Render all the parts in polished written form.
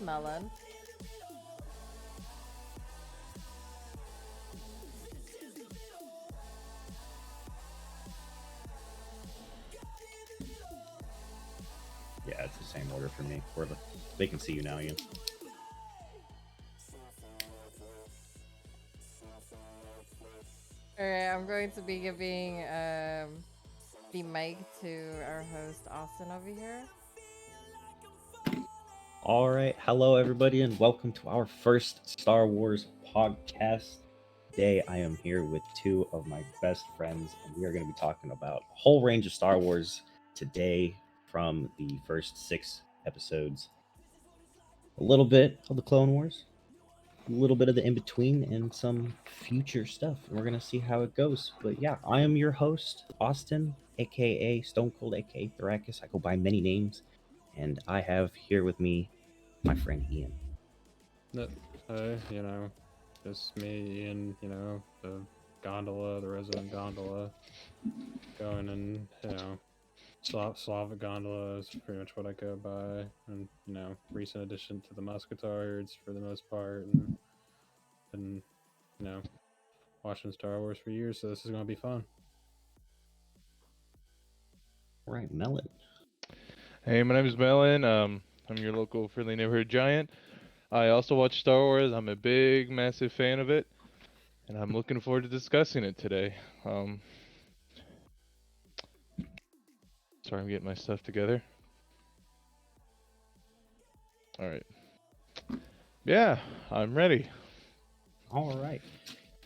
Melon. Yeah, it's the same order for me. They can see you now, Ian. Alright, I'm going to be giving the mic to our host Austin over here. All right, hello everybody, and welcome to our first Star Wars podcast. Today, I am here with two of my best friends, and we are going to be talking about a whole range of Star Wars today, from the first 6 episodes, a little bit of the Clone Wars, a little bit of the in between, and some future stuff. And we're going to see how it goes. But yeah, I am your host, Austin, aka Stone Cold, aka Therakas. I go by many names, and I have here with me my friend Ian. Just me, Ian, the gondola, the resident gondola, going and, Slavic Gondola is pretty much what I go by, and, recent addition to the Muskatards for the most part, and watching Star Wars for years, so this is going to be fun. All right, Melon. Hey, my name is Melon. I'm your local friendly neighborhood giant. I also watch Star Wars. I'm a big, massive fan of it, and I'm looking forward to discussing it today. Sorry, I'm getting my stuff together. All right. Yeah, I'm ready. All right.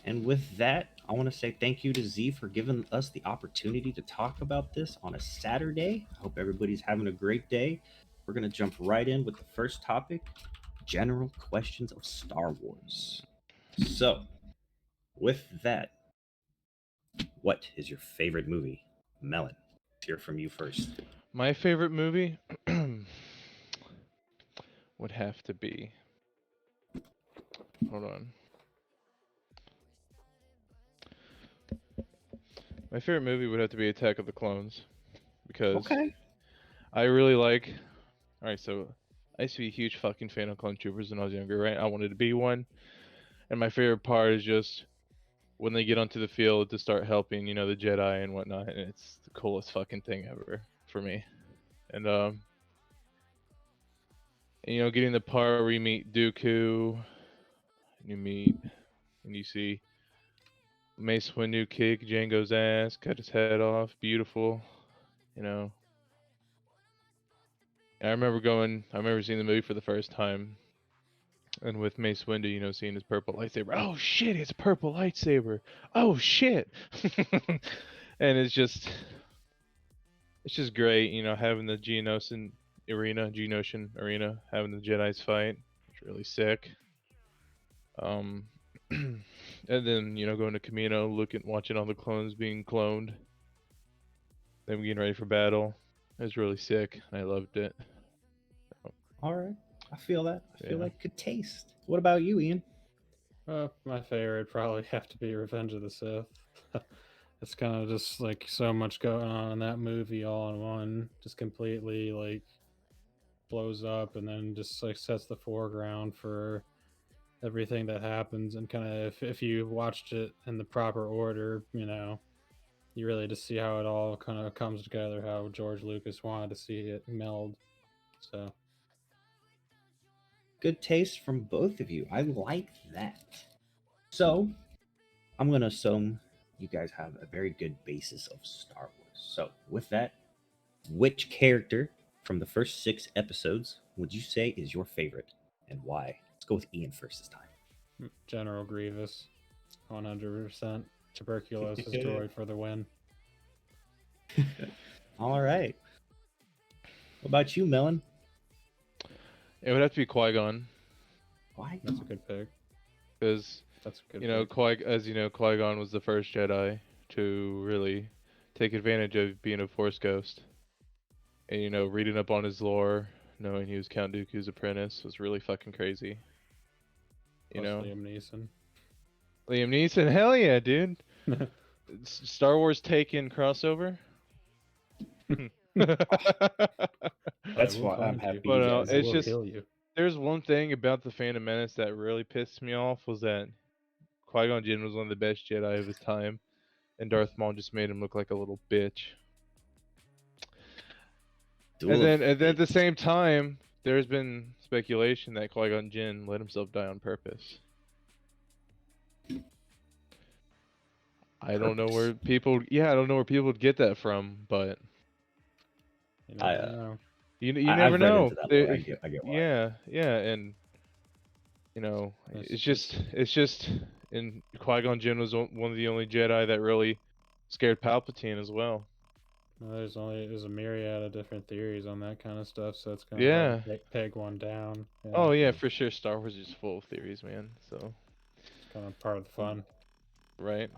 And with that, I want to say thank you to Z for giving us the opportunity to talk about this on a Saturday. I hope everybody's having a great day. We're going to jump right in with the first topic, general questions of Star Wars. So, with that, what is your favorite movie? Melon, let's hear from you first. My favorite movie would have to be... Hold on. My favorite movie would have to be Attack of the Clones, because Okay. I really like... Alright, so I used to be a huge fucking fan of Clone Troopers when I was younger, right? I wanted to be one. And my favorite part is just when they get onto the field to start helping, the Jedi and whatnot, and it's the coolest fucking thing ever for me. And getting the part where you meet Dooku, and you see Mace Windu kick Jango's ass, cut his head off, beautiful, I remember seeing the movie for the first time, and with Mace Windu, seeing his purple lightsaber. Oh shit, it's a purple lightsaber. Oh shit. And it's just great, having the Geonosian arena, having the Jedi's fight. It's really sick. And then, going to Camino, watching all the clones being cloned. Then getting ready for battle. It was really sick. I loved it. All right. I feel that. I feel Yeah. like good taste. What about you, Ian? My favorite probably have to be Revenge of the Sith. It's kind of just like so much going on in that movie all in one, just completely like blows up and then just like sets the foreground for everything that happens. And kind of if you watched it in the proper order, you really just see how it all kind of comes together, how George Lucas wanted to see it meld. So Good taste from both of you. I like that. So, I'm going to assume you guys have a very good basis of Star Wars. So, with that, which character from the first 6 episodes would you say is your favorite and why? Let's go with Ian first this time. General Grievous, 100%. Tuberculosis droid for the win. All right. What about you, Melon? It would have to be Qui-Gon. Why? That's a good pick. Because, That's a good pick. Qui-Gon was the first Jedi to really take advantage of being a Force ghost. And, reading up on his lore, knowing he was Count Dooku's apprentice was really fucking crazy. Plus Liam Neeson. Liam Neeson, hell yeah, dude. Star Wars Taken crossover. That's why I'm happy. But you guys it's will just kill you. There's one thing about the Phantom Menace that really pissed me off was that Qui-Gon Jinn was one of the best Jedi of his time, and Darth Maul just made him look like a little bitch. Duel of And then at the Fates. same time, there's been speculation that Qui-Gon Jinn let himself die on purpose. I don't know where people, I don't know where people would get that from, but You I, never know. you never I've read know. into that lore. I get why. Yeah, and it's just, and Qui-Gon Jinn was one of the only Jedi that really scared Palpatine as well. There's a myriad of different theories on that kind of stuff, so it's kind of hard Yeah. to peg one down. Yeah, Oh yeah, for sure. Star Wars is full of theories, man. So, it's kind of part of the fun. right.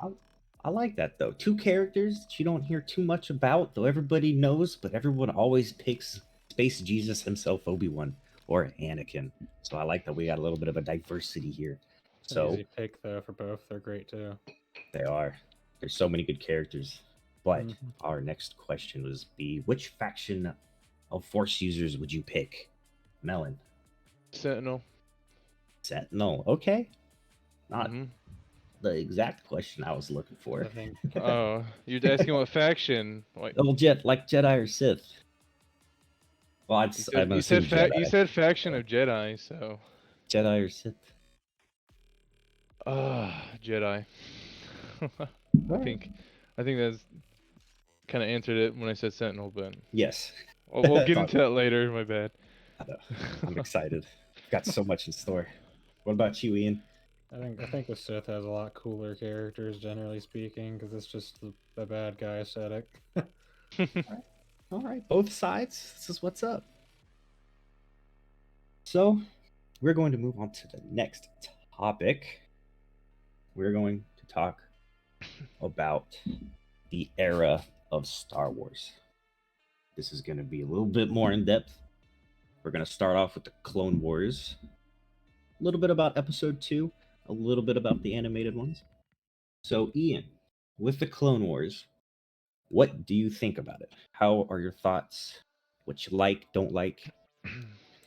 I like that though. Two characters that you don't hear too much about, though everybody knows, but everyone always picks Space Jesus himself, Obi-Wan, or Anakin. So I like that we got a little bit of a diversity here. It's an So easy pick though for both. They're great too. they are. There's so many good characters. But Mhm. our next question was which faction of Force users would you pick? Melon. Sentinel. Sentinel. Okay. Not Mhm. the exact question I was looking for. I think Oh, you're asking what faction? Like Well, like Jedi or Sith. Well, I'm you assuming Jedi. you said faction of Jedi, so Jedi or Sith. Jedi. I Right. I think that's kind of answered it when I said Sentinel, but Yes. we'll get Thought- into that later. My bad. I know. I'm excited. Got so much in store. What about you, Ian? I think the Sith has a lot cooler characters, generally speaking, because it's just the bad guy aesthetic. All right, both sides. This is what's up. So, we're going to move on to the next topic. We're going to talk about the era of Star Wars. This is going to be a little bit more in depth. We're going to start off with the Clone Wars, a little bit about Episode 2, a little bit about the animated ones. So, Ian, with the Clone Wars, what do you think about it? How are your thoughts? What you like, don't like?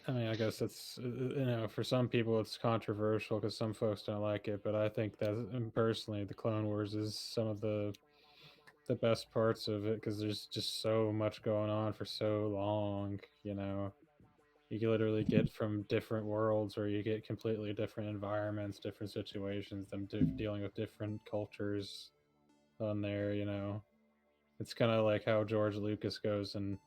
I mean, I guess it's for some people it's controversial because some folks don't like it, but I think that personally, the Clone Wars is some of the best parts of it because there's just so much going on for so long. You can literally get from different worlds, or you get completely different environments, different situations, them dealing with different cultures on there. It's kind of like how George Lucas goes and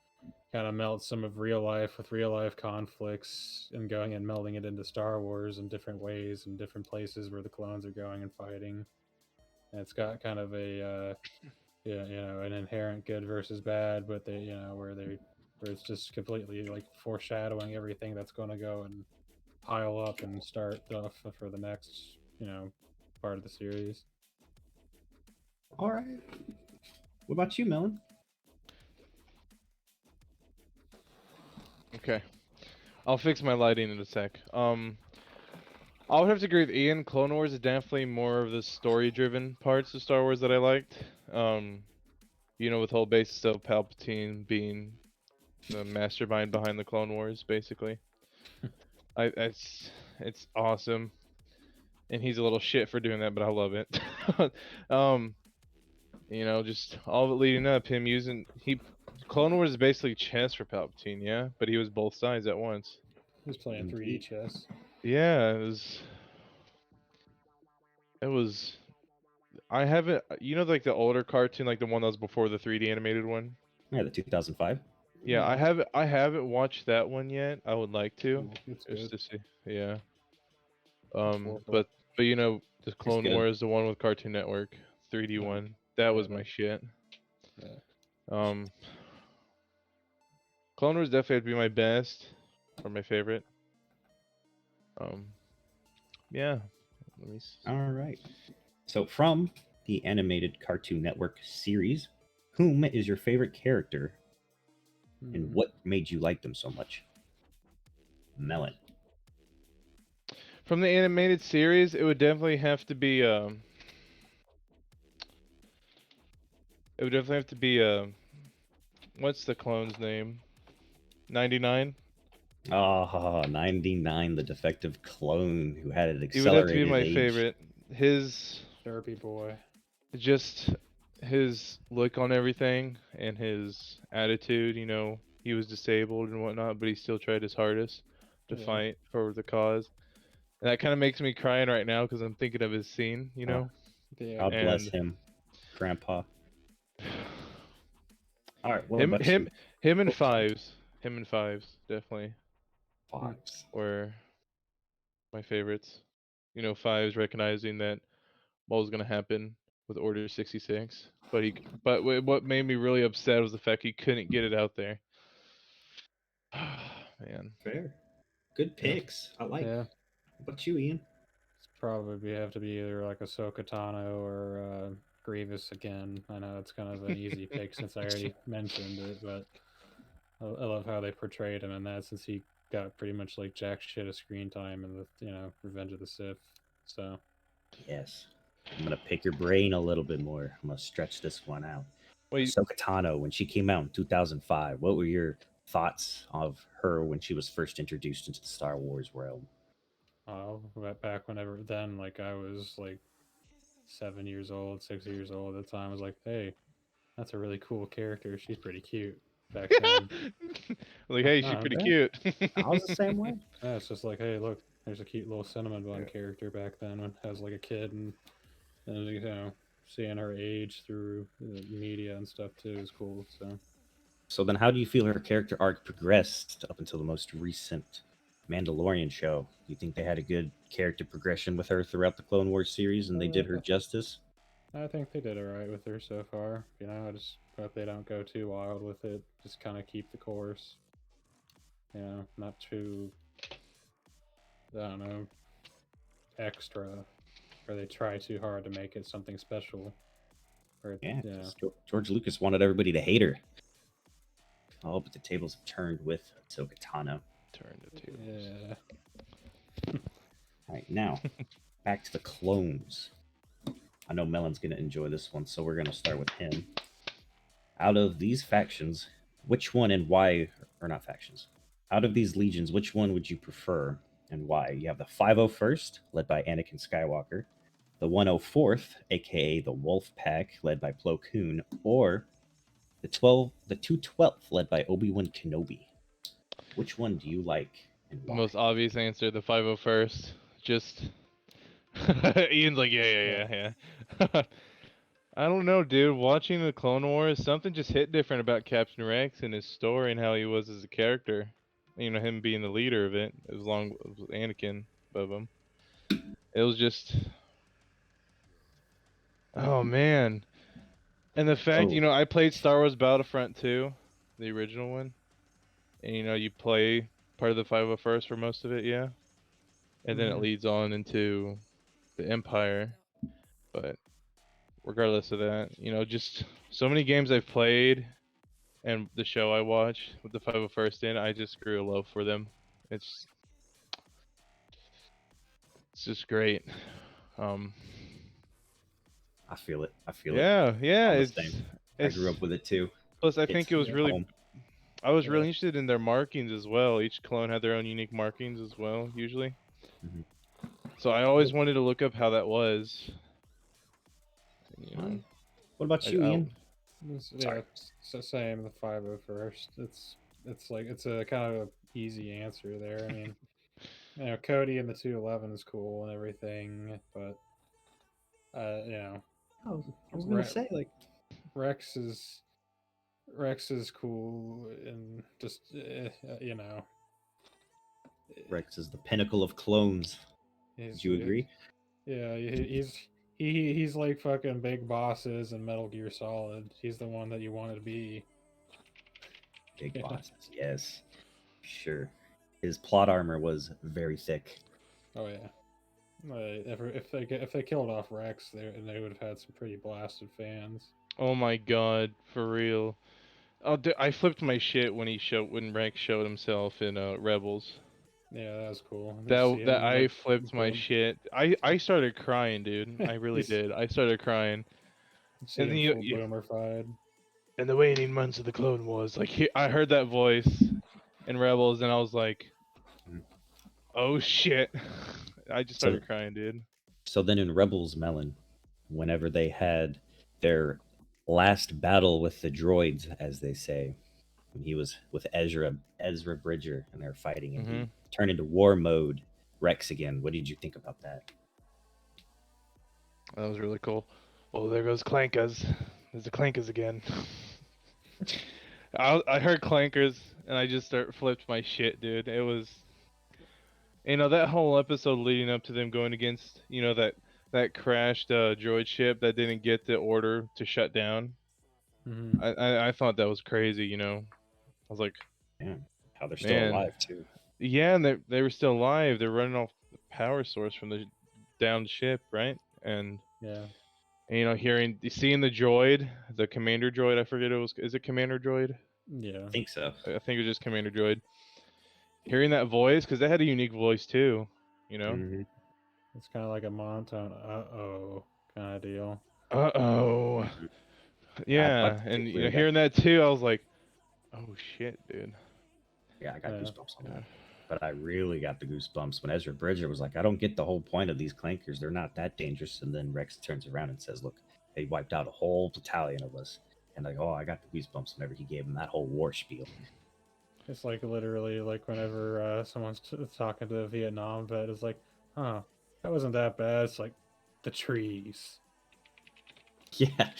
kind of melts some of real life with real life conflicts and going and melding it into Star Wars in different ways and different places where the clones are going and fighting. And it's got kind of an inherent good versus bad, but where it's just completely like foreshadowing everything that's going to go and pile up and start off for the next, part of the series. All right. What about you, Melon? Okay, I'll fix my lighting in a sec. I would have to agree with Ian. Clone Wars is definitely more of the story-driven parts of Star Wars that I liked. With whole basis of Palpatine being the mastermind behind the Clone Wars, basically. It's awesome, and he's a little shit for doing that, but I love it. um, just all of it leading up, him using Clone Wars is basically chess for Palpatine, yeah, but he was both sides at once. He was playing 3D chess. Yeah, it was. I haven't, like the older cartoon, like the one that was before the 3D animated one. Yeah, the 2005. Yeah, I haven't watched that one yet. I would like to, It's just good. to see. Yeah. Horrible. But the Clone good. Wars, the one with Cartoon Network, 3D Yeah. one, that was Yeah. my shit. Yeah. Um, Clone Wars definitely would be my best or my favorite. Yeah. Let me see. All right. So, from the animated Cartoon Network series, whom is your favorite character and what made you like them so much? Melon. From the animated series, it would definitely have to be what's the clone's name? 99? Oh, 99, the defective clone who had an He would have to be accelerated my age. favorite. His Derpy boy. just his look on everything and his attitude, he was disabled and whatnot, but he still tried his hardest to Yeah. fight for the cause. And that kind of makes me crying right now because I'm thinking of his scene, Oh, Yeah. God bless and him, Grandpa. All right, what him about him you? him and Oh, sorry. fives definitely Fox. were my favorites. Fives recognizing that what was gonna happen with Order 66, what made me really upset was the fact he couldn't get it out there. Man. Fair. Good Yeah. picks. I like. Yeah. What about you, Ian? It's probably have to be either like Ahsoka Tano or Grievous again. I know it's kind of an easy pick since I already mentioned it, but I love how they portrayed him in that since he got pretty much like jack shit of screen time in the Revenge of the Sith. So Yes. I'm gonna pick your brain a little bit more. I'm gonna stretch this one out. Wait, Ahsoka Tano, when she came out in 2005, what were your thoughts of her when she was first introduced into the Star Wars realm? back whenever then, like I was like 7 years old, 6 years old at the time. I was like, hey, that's a really cool character. She's pretty cute back then. like, hey, she's Oh, pretty Yeah, cute. I was the same way. yeah, it's just like, hey, look, there's a cute little cinnamon bun character back then when as like a kid, and seeing her age through the media and stuff too is cool. So So then, how do you feel her character arc progressed up until the most recent Mandalorian show? Do you think they had a good character progression with her throughout the Clone Wars series, and they did her justice? I think they did alright with her so far. I just hope they don't go too wild with it. Just kind of keep the course. Not too, I don't know, extra, or they try too hard to make it something special. Or Yeah, 'cause George Lucas wanted everybody to hate her. Oh, but the tables have turned with Ahsoka Tano. Turn the tables. yeah. All right, now back to the clones. I know Melon's going to enjoy this one, so we're going to start with him. Out of these factions, which one and why, or not factions, out of these legions, which one would you prefer and why? You have the 501st, led by Anakin Skywalker, the 104th, aka the Wolf Pack, led by Plo Koon, or the 212th, led by Obi-Wan Kenobi. Which one do you like and The why? most obvious answer, the 501st. Just Ian's like, yeah. I don't know, dude. Watching the Clone Wars, something just hit different about Captain Rex and his story and how he was as a character. Him being the leader of it, as long as Anakin above him. It was just, oh man. And the fact, Oh, I played Star Wars Battlefront 2, the original one, and you play part of the 501st for most of it, yeah, and then it leads on into the Empire. But regardless of that, just so many games I've played and the show I watch with the 501st in, I just grew a love for them. It's it's just great. Um, I feel it. I feel it. yeah, I'm the it's same. I grew it's up with it too. plus I It's think it was really home. I was Yeah. really interested in their markings as well. Each clone had their own unique markings as well, usually. Mhm. So I always wanted to look up how that was. You know, What about I, you, I Ian? Sorry. So same the 501st. It's like it's a kind of a easy answer there. I mean, Cody and the 211 is cool and everything, but I was gonna Re- say like Rex is Rex is cool and just Rex is the pinnacle of clones. he's Would you agree? yeah he's like fucking Big Bosses and Metal Gear Solid. He's the one that you want to be. Big Yeah. bosses, yes, sure. His plot armor was very thick. Oh yeah. If they killed off Rex, they would have had some pretty blasted fans. oh my god, for real. Oh, I flipped my shit when Rex showed himself in Rebels. Yeah, that was cool. You see That him I like flipped my shit. I started crying, dude. I really you did. I started crying. see And then him full boomer fied. and the waning months of the Clone Wars, like I heard that voice, in Rebels, and I was like, Mhm. oh shit. I just So, started crying, dude. so then in Rebels Melon, whenever they had their last battle with the droids, as they say, when he was with Ezra Bridger, and they're fighting, and Hmm. he turned into war mode Rex again. What did you think about that? That was really cool. Oh, there goes Clankas. There's the Clankas again. I heard Clankers, and I just flipped my shit, dude. It was, that whole episode leading up to them going against, that crashed droid ship that didn't get the order to shut down. Mhm. I thought that was crazy. I was like, Man, how they're still man, alive too. yeah, and they were still alive. They're running off the power source from the downed ship, right? And Yeah. seeing the droid, the commander droid. I forget is it commander droid? Yeah. I think so. I think it was just commander droid. Hearing that voice, because they had a unique voice too. Mhm. It's kind of like a monotone, uh-oh kind of deal. Uh-oh. Mhm. I Yeah, and particularly got hearing that too, I was like, oh shit, dude. I got Yeah. goosebumps on that. But I really got the goosebumps when Ezra Bridger was like, I don't get the whole point of these clankers. They're not that dangerous. And then Rex turns around and says, look, they wiped out a whole battalion of us. And like, oh, I got the goosebumps whenever he gave him that whole war spiel. It's like literally like whenever someone's talking to a Vietnam vet, it's like, huh, that wasn't that bad. It's like the trees. Yeah.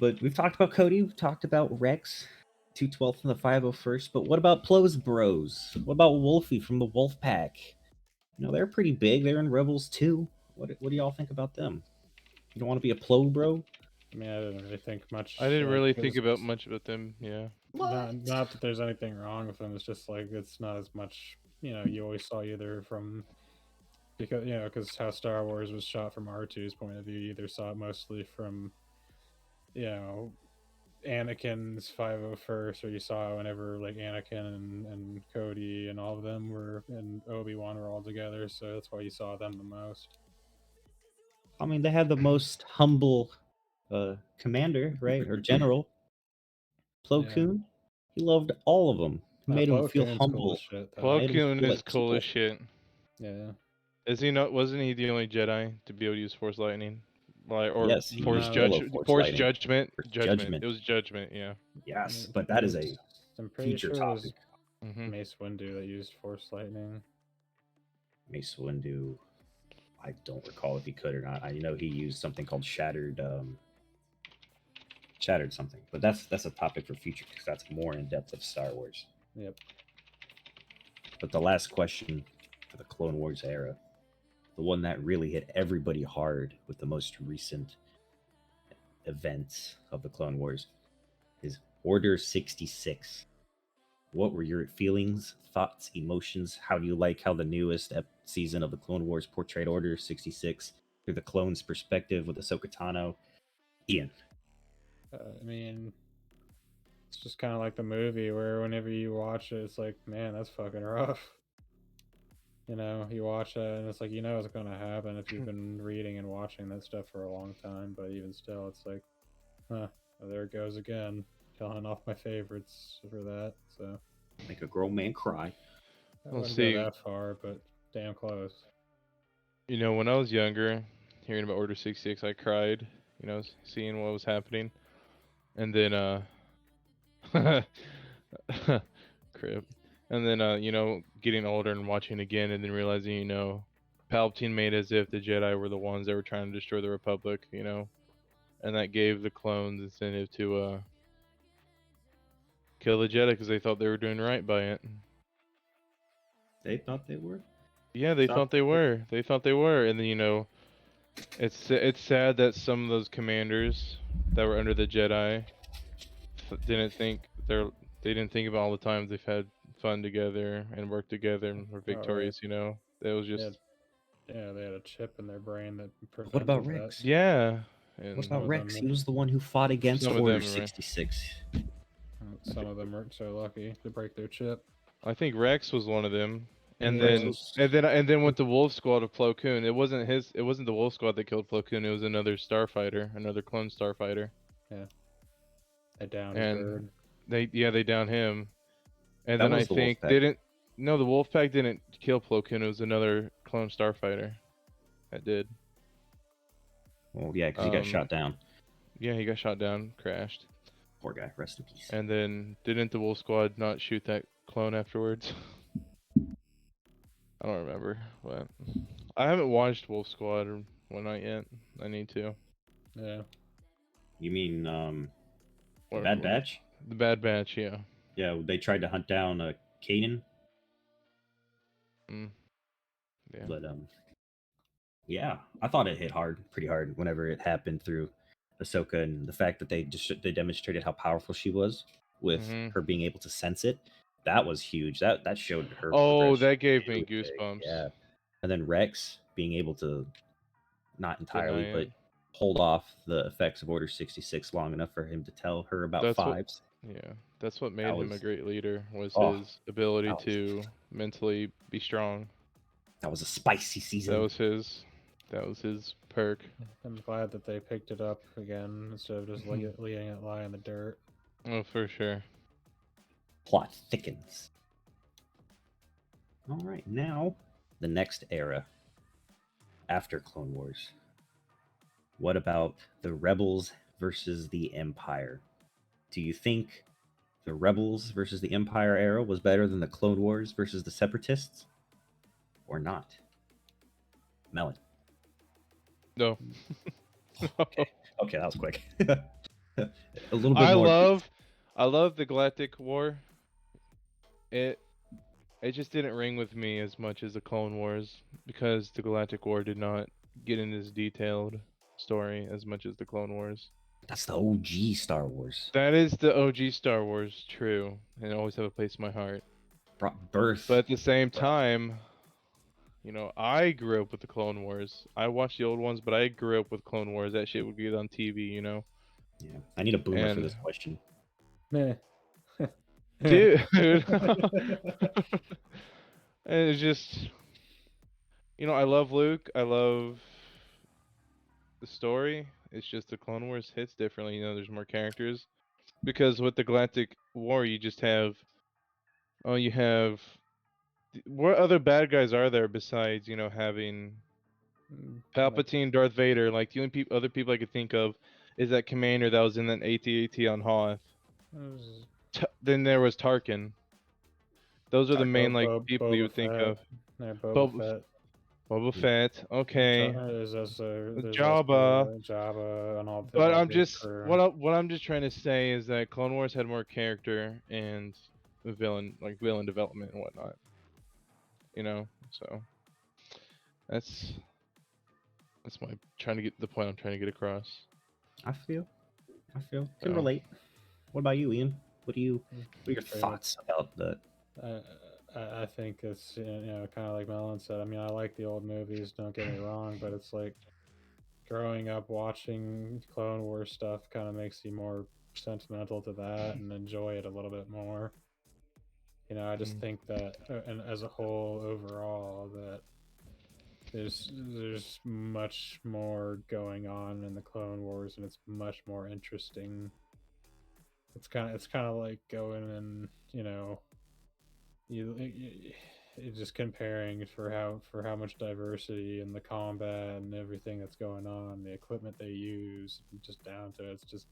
But we've talked about Cody. We've talked about Rex, 212th and the 501st. But what about Plo's bros? What about Wolfie from the Wolf Pack? They're pretty big. They're in Rebels too. What do y'all think about them? You don't want to be a Plo bro? I mean, I didn't really think much. I didn't like, really think 'cause about much about them. Yeah. not that there's anything wrong with them. It's just like it's not as much. You always saw either from because how Star Wars was shot from R2's point of view. You either saw it mostly from Anakin's 501st, or you saw whenever like Anakin and Cody and all of them were and Obi-Wan were all together, so that's why you saw them the most. I mean, they had the most humble commander, right, or general, Plo Yeah. Koon. He loved all of them. He made them Plo feel Koon's cool as humble. shit though. Plo Made them Koon feel is like cool as people. shit. Yeah. Is he not? Wasn't he the only Jedi to be able to use Force Lightning? Like, or Yes, he Force used No, Yellow Force Force Lightning Judgment, for Judgment. judgment. It was Judgment, yeah. Yes, but it that is a was, I'm pretty future sure it was topic. Hmm. Mace Windu that used Force Lightning. Mace Windu. I don't recall if he could or not. I know he used something called shattered something, but that's a topic for future because that's more in depth of Star Wars. Yep. But the last question for the Clone Wars era, the one that really hit everybody hard with the most recent events of the Clone Wars, is Order 66. What were your feelings, thoughts, emotions? How do you like how the newest season of the Clone Wars portrayed Order 66 through the clone's perspective with Ahsoka Tano? Ian. I mean, it's just kind of like the movie where whenever you watch it, it's like, man, that's fucking rough. You watch it and it's like, it's going to happen if you've been reading and watching that stuff for a long time. But even still, it's like, well, there it goes again. Killing off my favorites for that. So Make a grown man cry. I We'll wouldn't see. go that far, but damn close. When I was younger, hearing about Order 66, I cried. Seeing what was happening, and then crap, and then getting older and watching again, and then realizing Palpatine made as if the Jedi were the ones that were trying to destroy the Republic, and that gave the clones incentive to kill the Jedi because they thought they were doing right by it. They thought they were. Yeah, they thought they were. They thought they were, and then it's sad that some of those commanders that were under the Jedi didn't think they didn't think about all the times they've had fun together and worked together and were victorious. It was just Yeah, they had a chip in their brain that prevented What about that. Rex? yeah. What And about of Rex? them- He was the one who fought against Some of Order them, right. 66. Some of them weren't so lucky to break their chip. I think Rex was one of them. And Yeah, Rex then was- and then with the Wolf Squad of Plo Koon, it wasn't the Wolf Squad that killed Plo Koon, it was another starfighter, another clone starfighter. They downed And Bird. they downed him. And That then I was the think Wolfpack. didn't no the Wolfpack didn't kill Plo Koon. It was another clone starfighter that did. Well, yeah, because he got shot down. Yeah, he got shot down, crashed. Poor guy. Rest in peace. And then didn't the Wolf Squad not shoot that clone afterwards? I don't remember, but I haven't watched Wolf Squad or whatnot yet. I need to. Yeah. You mean Or- Bad Batch? The Bad Batch, yeah. Yeah, they tried to hunt down Kanan, Mm. Yeah. but yeah, I thought it hit pretty hard, whenever it happened through Ahsoka, and the fact that they demonstrated how powerful she was with Mhm. her being able to sense it. That was huge. That showed her. Oh, progression that gave me really big. goosebumps. Yeah, and then Rex being able to not entirely, Deny but it. hold off the effects of Order 66 long enough for him to tell her about That's what- fives. Yeah, that's what made That him a was- great leader, was Oh, his ability that was- to mentally be strong. That was a spicy season. That was his perk. I'm glad that they picked it up again instead of just leaving it lie in the dirt. Oh, for sure. Plot thickens. All right, now the next era after Clone Wars. What about the Rebels versus the Empire? Do you think the Rebels versus the Empire era was better than the Clone Wars versus the Separatists, or not? Melon. No. Okay, that was quick. A little bit more. I love the Galactic War. It just didn't ring with me as much as the Clone Wars, because the Galactic War did not get in this detailed story as much as the Clone Wars. That's the OG Star Wars. That is the OG Star Wars, true, and always have a place in my heart. Brought birth. But at the same time, you know, I grew up with the Clone Wars. I watched the old ones, but I grew up with Clone Wars. That shit would be on TV, you know? Yeah, I need a boomer for And- this question. Meh. Dude. And it's just, you know, I love Luke. I love the story. It's just the Clone Wars hits differently. You know, there's more characters. Because with the Galactic War, you just have, what other bad guys are there besides, you know, having Palpatine, Darth Vader? Like, the only other people I could think of is that commander that was in that AT-AT on Hoth. Then there was Tarkin. Those are the main people you would think of. Boba Fett, okay. There's Jabba. Jabba and all. But I'm just what I'm just trying to say is that Clone Wars had more character and villain development and whatnot. You know, so that's my the point I'm trying to get across. I feel. Can relate. What about you, Ian? What are your thoughts about the? I think it's, you know, kind of like Melon said. I mean, I like the old movies, don't get me wrong, but it's like growing up watching Clone Wars stuff kind of makes you more sentimental to that and enjoy it a little bit more. You know, I just think that, and as a whole, overall, that there's much more going on in the Clone Wars, and it's much more interesting. It's kind of like going and, you know, you just comparing for how much diversity in the combat and everything that's going on, the equipment they use, just down to it's just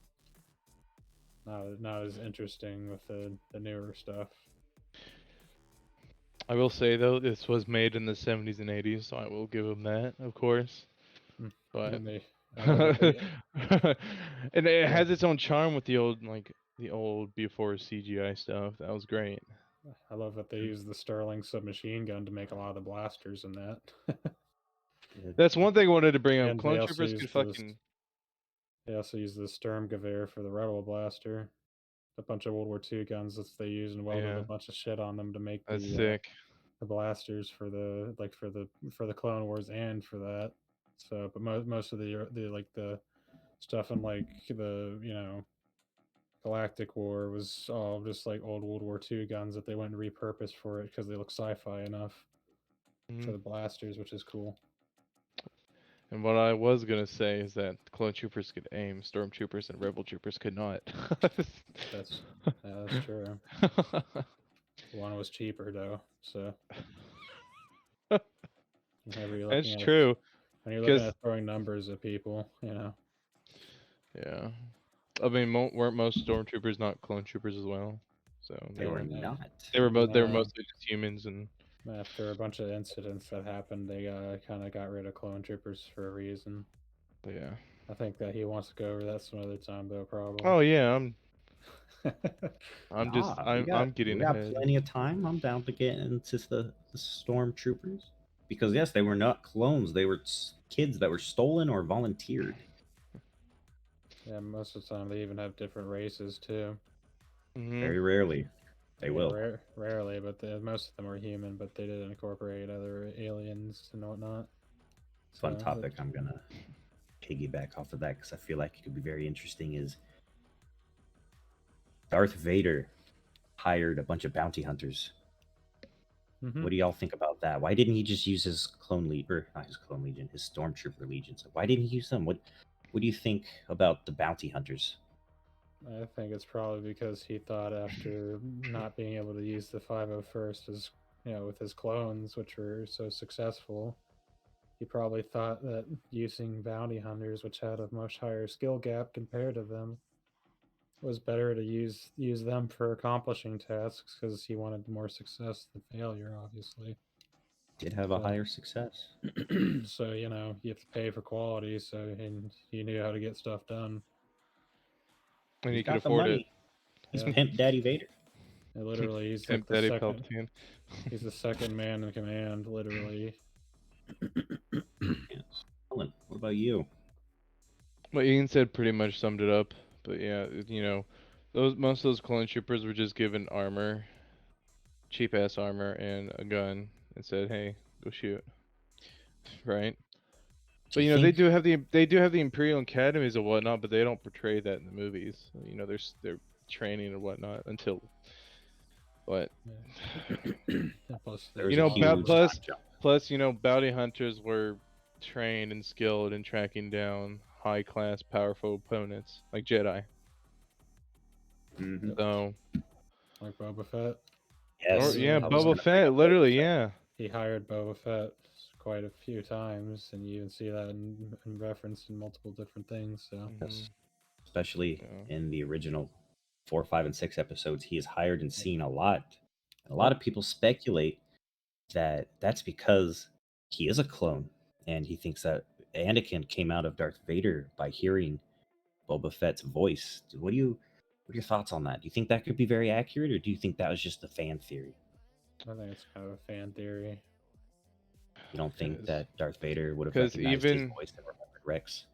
not as interesting with the newer stuff. I will say though, this was made in the 70s and 80s, so I will give them that, of course. But And and it has its own charm with the old before CGI stuff. That was great. I love that they use the Sterling submachine gun to make a lot of the blasters in that. That's one thing I wanted to bring up. And Clone Troopers could They also use the Sturmgewehr for the Rebel blaster. A bunch of World War II guns that they use and welded a bunch of shit on them to make sick. The blasters for the Clone Wars and for that. So, but most of the stuff in like the, you know, Galactic War was all just like old World War II guns that they went and repurposed for it because they look sci-fi enough for the blasters, which is cool. And what I was gonna say is that Clone Troopers could aim, Stormtroopers and Rebel Troopers could not. That's true. One was cheaper though, so whenever you're That's looking at true. when you're looking Because at throwing numbers at people, you know. yeah, I mean, weren't most stormtroopers not clone troopers as well? So They were Yeah. not. they were No, mostly just humans, and after a bunch of incidents that happened, they kind of got rid of clone troopers for a reason. yeah. I think that he wants to go over that some other time, though. Probably. Oh yeah, Nah, I'm we getting got ahead. plenty of time. I'm down to get into the stormtroopers because yes, they were not clones. They were kids that were stolen or volunteered. Yeah, most of the time they even have different races too. Very rarely, they Yeah, will. rarely, but most of them were human, but they did incorporate other aliens and whatnot. Fun So topic. I'm gonna piggyback off of that because I feel like it could be very interesting. Is Darth Vader hired a bunch of bounty hunters? Mhm. What do y'all think about that? Why didn't he just use his clone legion, or not his clone legion, his stormtrooper legions? Why didn't he use them? What do you think about the bounty hunters? I think it's probably because he thought after not being able to use the 501st as with his clones, which were so successful, he probably thought that using bounty hunters, which had a much higher skill gap compared to them, was better to use them for accomplishing tasks because he wanted more success than failure, obviously. Did have a So, higher success. so you have to pay for quality. So and he knew how to get stuff done. And He's you could got the afford it. money. He's Yeah, Pimp Daddy Vader. literally, he's like Pimp the Daddy second. Palpatine. He's the second man in command, literally. Yes. Melon, what about you? What Ian said pretty much summed it up. But yeah, those most of those clone troopers were just given armor, cheap ass armor, and a gun, and said, "Hey, go shoot." Right? Do But you they think do have the Imperial Academies and whatnot, but they don't portray that in the movies. They're training and whatnot until, but And plus, there they're was a small. huge time jump? plus bounty hunters were trained and skilled in tracking down high class, powerful opponents like Jedi. Mhm. So, Like Boba Fett. or Yes, yeah, I was Boba gonna bring Fett, up Boba literally, Fett. yeah. He hired Boba Fett quite a few times, and you even see that in referenced in multiple different things. So Yes, especially Yeah. in the original 4, 5, and 6 episodes, he is hired and seen a lot. And a lot Yep. of people speculate that that's because he is a clone, and he thinks that Anakin came out of Darth Vader by hearing Boba Fett's voice. What are your thoughts on that? Do you think that could be very accurate, or do you think that was just a fan theory? I think it's kind of a fan theory. You don't It think is. that Darth Vader would have Because recognized his even, voice and remembered Rex?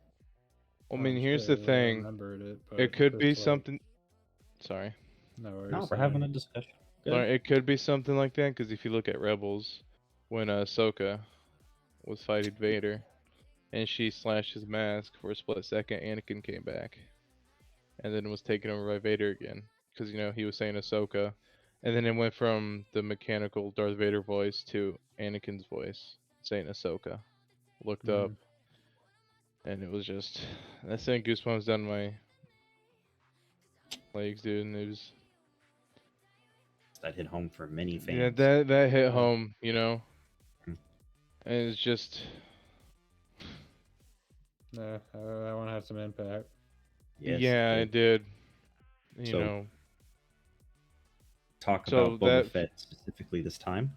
I I'm mean, here's sure the he would have thing. remembered it, but It could be it's like something. Sorry. no, what you're No, we're having saying. a discussion. Good. Sorry, it could be something like that. Because if you look at Rebels, when Ahsoka was fighting Vader, and she slashed his mask for a split second, Anakin came back, and then was taken over by Vader again. Because he was saying Ahsoka, and then it went from the mechanical Darth Vader voice to Anakin's voice saying Ahsoka. Looked up, Mm. and it was just that sent goosebumps down my legs, dude. And it was That hit home for many yeah, fans. that hit Yeah. home, Mm. and it's just Yeah, that one had some impact. Yes, yeah, it it did. did. You So, know, talk so about Boba that Fett specifically this time.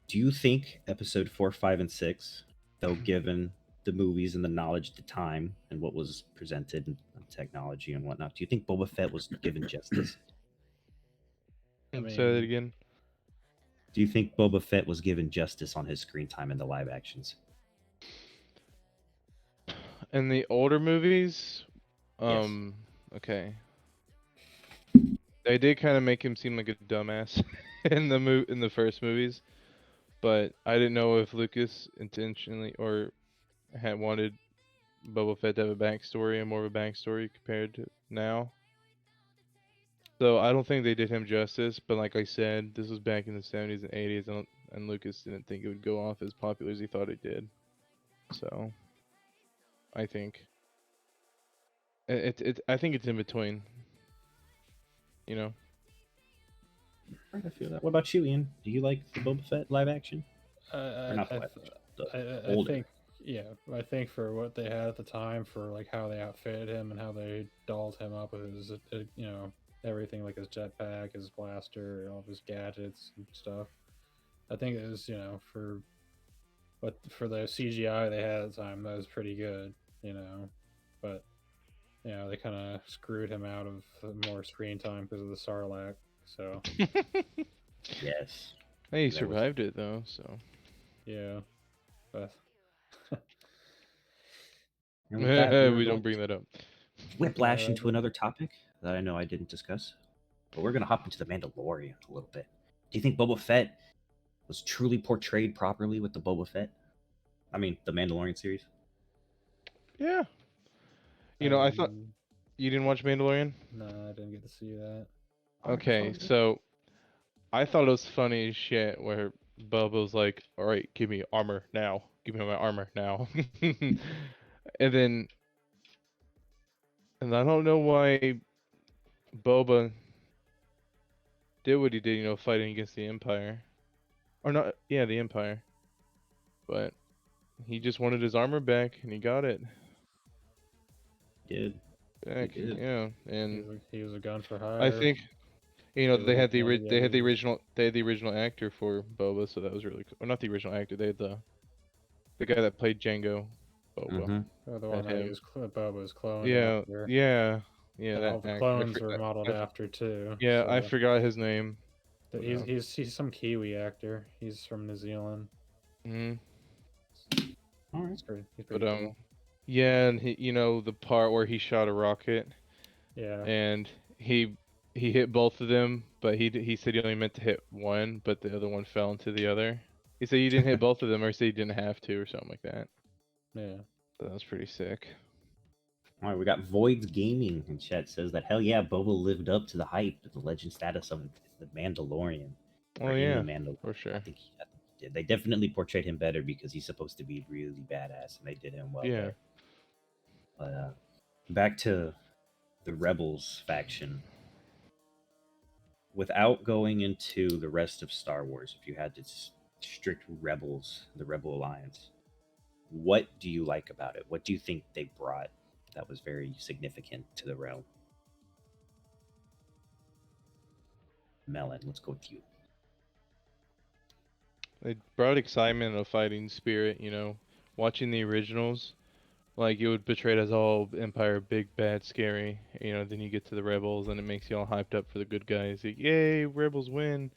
Do you think episode 4, 5, and 6, though given the movies and the knowledge at the time and what was presented and technology and whatnot, do you think Boba Fett was given justice? I say that mean, again. Do you think Boba Fett was given justice on his screen time in the live actions? In the older movies, Yes. okay, they did kind of make him seem like a dumbass in the first movies, but I didn't know if Lucas intentionally or had wanted Boba Fett to have a backstory and more of a backstory compared to now. So I don't think they did him justice, but like I said, this was back in the 70s and 80s, and Lucas didn't think it would go off as popular as he thought it did. So I think I think it's in between. You know, Right, I feel that. What about you, Ian? Do you like the Boba Fett live action? Or I not the I, live action, the I older? think I think for what they had at the time, for like how they outfitted him and how they dolled him up with his everything, like his jetpack, his blaster, all of his gadgets and stuff. I think it was for the CGI they had at the time, that was pretty good, but they kind of screwed him out of more screen time because of the Sarlacc. So Yes. Hey, he That was. survived it though, so yeah, but And with that, we're we going don't bring to that up. whiplash into another topic that I know I didn't discuss. But we're going to hop into the Mandalorian a little bit. Do you think Boba Fett was truly portrayed properly with the Boba Fett? I mean, the Mandalorian series? Yeah. I thought you didn't watch Mandalorian. no, I didn't get to see that. Okay, so I thought it was funny as shit where Bubba was like, "All right, give me armor now. Give me my armor now." and then, and I don't know why Boba did what he did, fighting against the Empire, or not? Yeah, the Empire. But he just wanted his armor back, and he got it Did. back. He did. Yeah, and He was a gun for I hire. think He they was had one of they had the Yetis. original actor for Boba, so that was really cool. Or not the original actor. They had the guy that played Jango Boba. Mm-hmm. Oh, the Had one that him. Boba was cloned Yeah, after. yeah. That all That the actor. clones were modeled after too. Yeah, I So forgot his name. But, he's some Kiwi actor. He's from New Zealand. mhm. All right. He's But pretty cool. yeah, and he, the part where he shot a rocket Yeah. and he hit both of them, but he said he only meant to hit one, but the other one fell into the other. He said you didn't hit both of them, or he said you didn't have to, or something like that. Yeah. So that was pretty sick. All right, we got Voids Gaming in chat says that hell yeah, Boba lived up to the hype, the legend status of the Mandalorian. Oh Or in yeah, the Mandalorian. for sure. I think he did. They definitely portrayed him better because he's supposed to be really badass, and they did him well Yeah. there. But back to the Rebels faction. Without going into the rest of Star Wars, if you had to strict Rebels, the Rebel Alliance, what do you like about it? What do you think they brought that was very significant to the realm? Melon, let's go with you. It brought excitement and a fighting spirit, watching the originals. Like, it would portray it as all Empire, big, bad, scary. Then you get to the Rebels, and it makes you all hyped up for the good guys. Like, yay, Rebels win.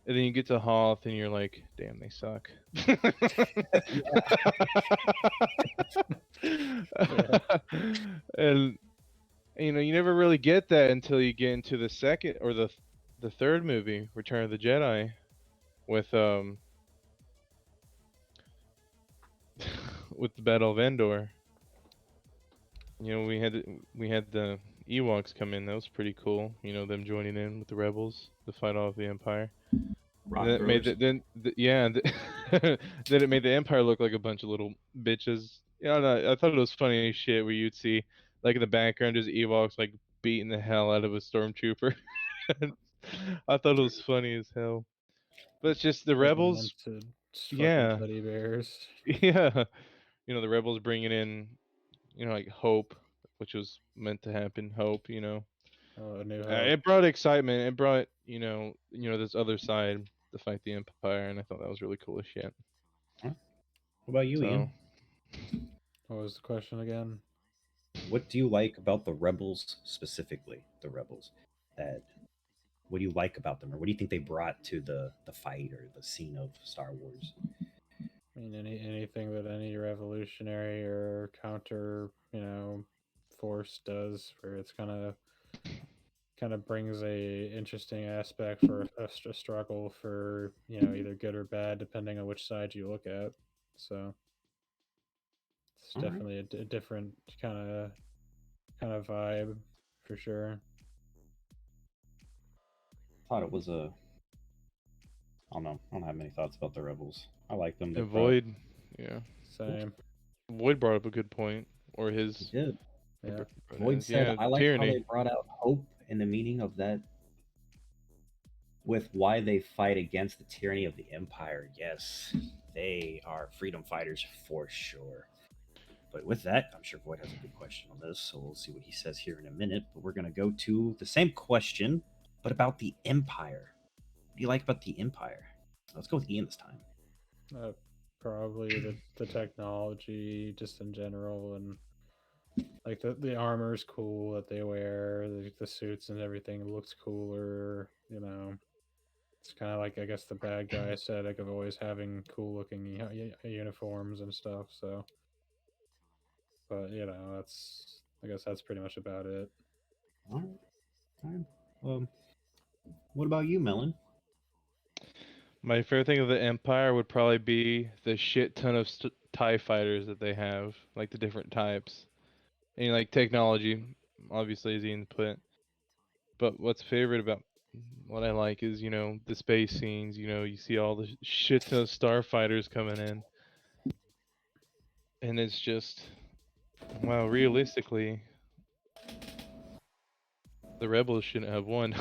And then you get to Hoth, and you're like, damn, they suck. And, you never really get that until you get into the second, or the third movie, Return of the Jedi, with, with the Battle of Endor. We had the Ewoks come in. That was pretty cool. Them joining in with the rebels to fight off the Empire. Rock And that made throwers. then it made the Empire look like a bunch of little bitches. Yeah, I thought it was funny as shit where you'd see, like, in the background, just Ewoks like beating the hell out of a stormtrooper. I thought it was funny as hell. But it's just the Turning them rebels. into fucking Yeah, teddy bears. yeah. The rebels bringing in, like hope, which was meant to happen. Hope, Oh, a new hope. it brought excitement. It brought, this other side to fight the Empire, and I thought that was really cool as shit. What about you, So, Ian? What was the question again? What do you like about the Rebels specifically? The Rebels. What do you like about them, or what do you think they brought to the fight or the scene of Star Wars? I mean, anything that any revolutionary or counter, force does, where it's kind of brings a interesting aspect for a struggle for either good or bad, depending on which side you look at. So it's All right. definitely a different kind of vibe for sure. Thought it was a. I don't know. I don't have many thoughts about the Rebels. I like them. They and brought. Void, yeah, Same. Void brought up a good point, or They his. did. Yeah. Void said, yeah, "I like how tyranny. they brought out hope and the meaning of that with why they fight against the tyranny of the Empire. Yes, they are freedom fighters for sure. But with that, I'm sure Void has a good question on this, so we'll see what he says here in a minute. But we're going to go to the same question, but about the Empire. What do you like about the Empire? Let's go with Ian this time. Probably the technology just in general, and like the armor is cool that they wear, the suits and everything looks cooler. It's kind of like, I guess, the bad guy aesthetic of always having cool looking uniforms and stuff. So, but that's, I guess that's pretty much about it. All right. All right. What about you, Melon? My favorite thing of the Empire would probably be the shit ton of TIE fighters that they have, like the different types. And like technology, obviously, is the input. But what's favorite about what I like is, the space scenes. You see all the shit ton of starfighters coming in. And it's just, well, realistically, the rebels shouldn't have won.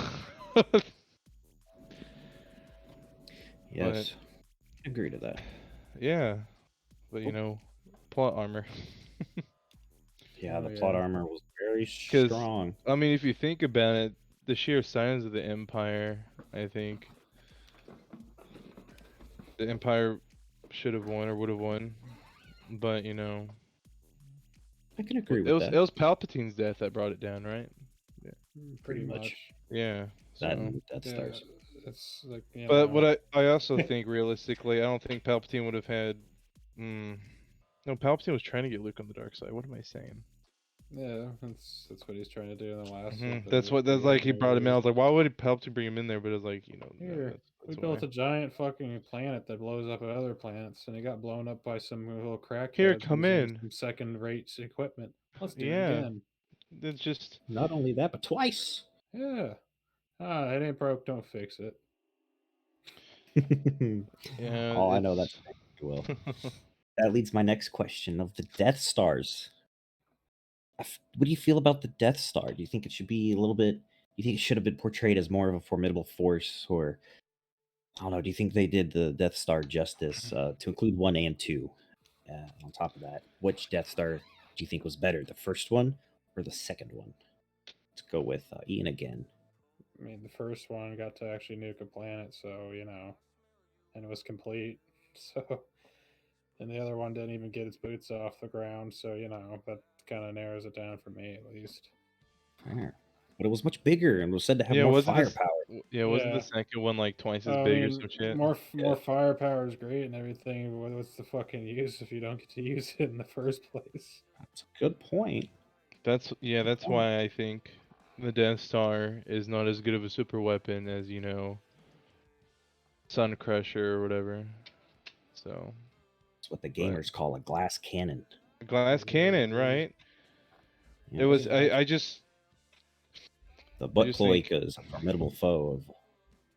Yes, I agree to that. Yeah, but plot armor. Yeah, the Oh plot yeah. armor was very Because, strong. I mean, if you think about it, the sheer size of the Empire, I think the Empire should have won or would have won. But, I can agree with it that. was Palpatine's death that brought it down, right? Yeah. Pretty Pretty much. much. Yeah. That So, and Death Yeah, Stars. it's like but what I also think realistically, I don't think Palpatine would have had. No, Palpatine was trying to get Luke on the dark side. What am I saying? Yeah, that's what he's trying to do in the last one. That's like he brought him in. I was like, why would Palpatine bring him in there? But it was like, no, Here, we that's built why. a giant fucking planet that blows up other planets, and it got blown up by some little Here, crackheads come using in. some second-rate equipment. Let's do it Yeah, again. it's just Not only that, but twice. Yeah. It ain't broke, don't fix it. yeah, Oh, I know that's it's very well. That leads my next question of the Death Stars. What do you feel about the Death Star? Do you think it should be a little bit? Do you think it should have been portrayed as more of a formidable force, or I don't know? Do you think they did the Death Star justice to include 1 and 2? On top of that, which Death Star do you think was better, the first one or the second one? Let's go with Ian again. I mean, the first one got to actually nuke a planet, so, and it was complete. So, and the other one didn't even get its boots off the ground, so, that kind of narrows it down for me, at least. Fair. But it was much bigger and was said to have yeah. more Wasn't firepower. wasn't the Yeah. second one like twice as I big or mean, some shit? more firepower is great and everything, but what's the fucking use if you don't get to use it in the first place? That's a good point. That's Good point. why I think the Death Star is not as good of a super weapon as Sun Crusher or whatever. So It's what the but gamers call a glass cannon. glass cannon, right? It Yes. was Pretty much. The I butt just think cloaca is a formidable foe of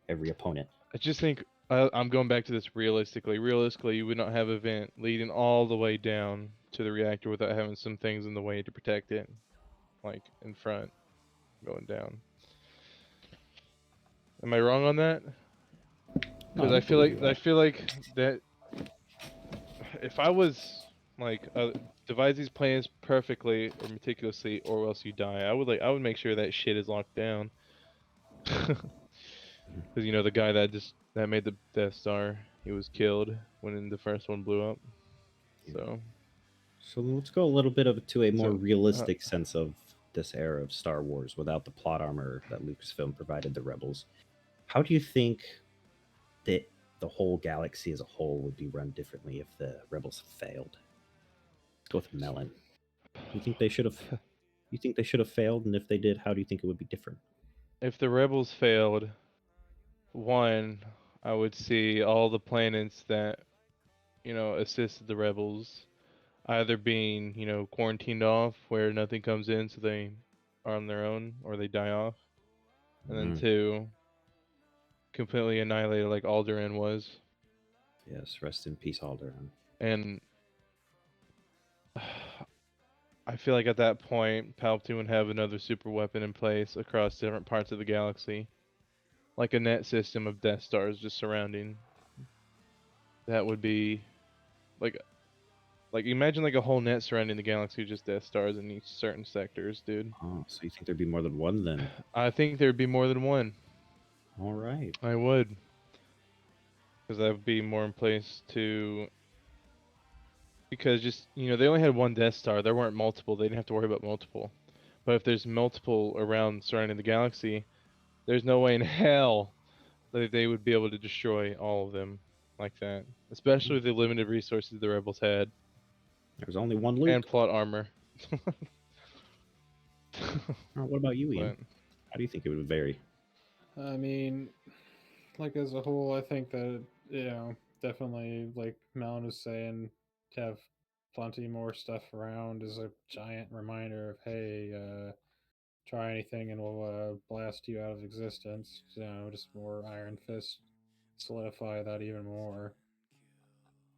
every opponent. I'm going back to this realistically. Realistically, you would not have a vent leading all the way down to the reactor without having some things in the way to protect it, like in front, going down. Am I wrong on that? No, I Because don't believe you I are. feel like that if I was like devise these plans perfectly or meticulously, or else you die, I would make sure that shit is locked down. Because the guy that made the Death Star, he was killed when the first one blew up. So So let's go a little bit to a more so realistic sense of this era of Star Wars without the plot armor that Lucasfilm provided the Rebels. How do you think that the whole galaxy as a whole would be run differently if the Rebels failed? Let's go with Melon. You think they should have? You think they should have failed? And if they did, how do you think it would be different? if the rebels failed, one, I would see all the planets that assisted the rebels either being quarantined off where nothing comes in, so they are on their own or they die off, and then two, completely annihilated like Alderaan was. Yes, rest in peace, Alderaan. And I feel like at that point, Palpatine would have another super weapon in place across different parts of the galaxy. like a net system of Death Stars just surrounding. That would be like imagine like a whole net surrounding the galaxy, just Death Stars in each certain sectors, dude. Oh, so you think there'd be more than one then? I think there'd be more than one. All right. I would, because that would be more in place to. Because just they only had one Death Star. There weren't multiple. They didn't have to worry about multiple. But if there's multiple around surrounding the galaxy, there's no way in hell that they would be able to destroy all of them like that. Especially with the limited resources the rebels had There's only one Luke. and plot armor. What about you, Ian? But How do you think it would vary? I mean, like as a whole, I think that definitely like Melon was saying, to have plenty more stuff around is a giant reminder of, hey, try anything and we'll blast you out of existence. Just more Iron Fist, solidify that even more.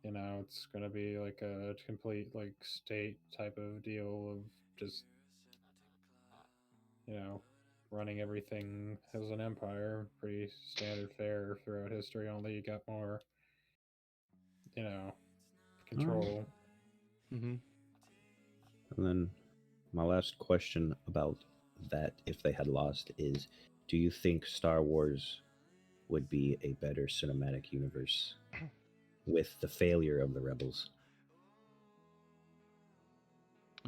It's gonna be like a complete like state type of deal of just running everything as an empire. Pretty standard fare throughout history. Only you got more control. mm-hmm. And then my last question about that, if they had lost, is do you think Star Wars would be a better cinematic universe with the failure of the Rebels?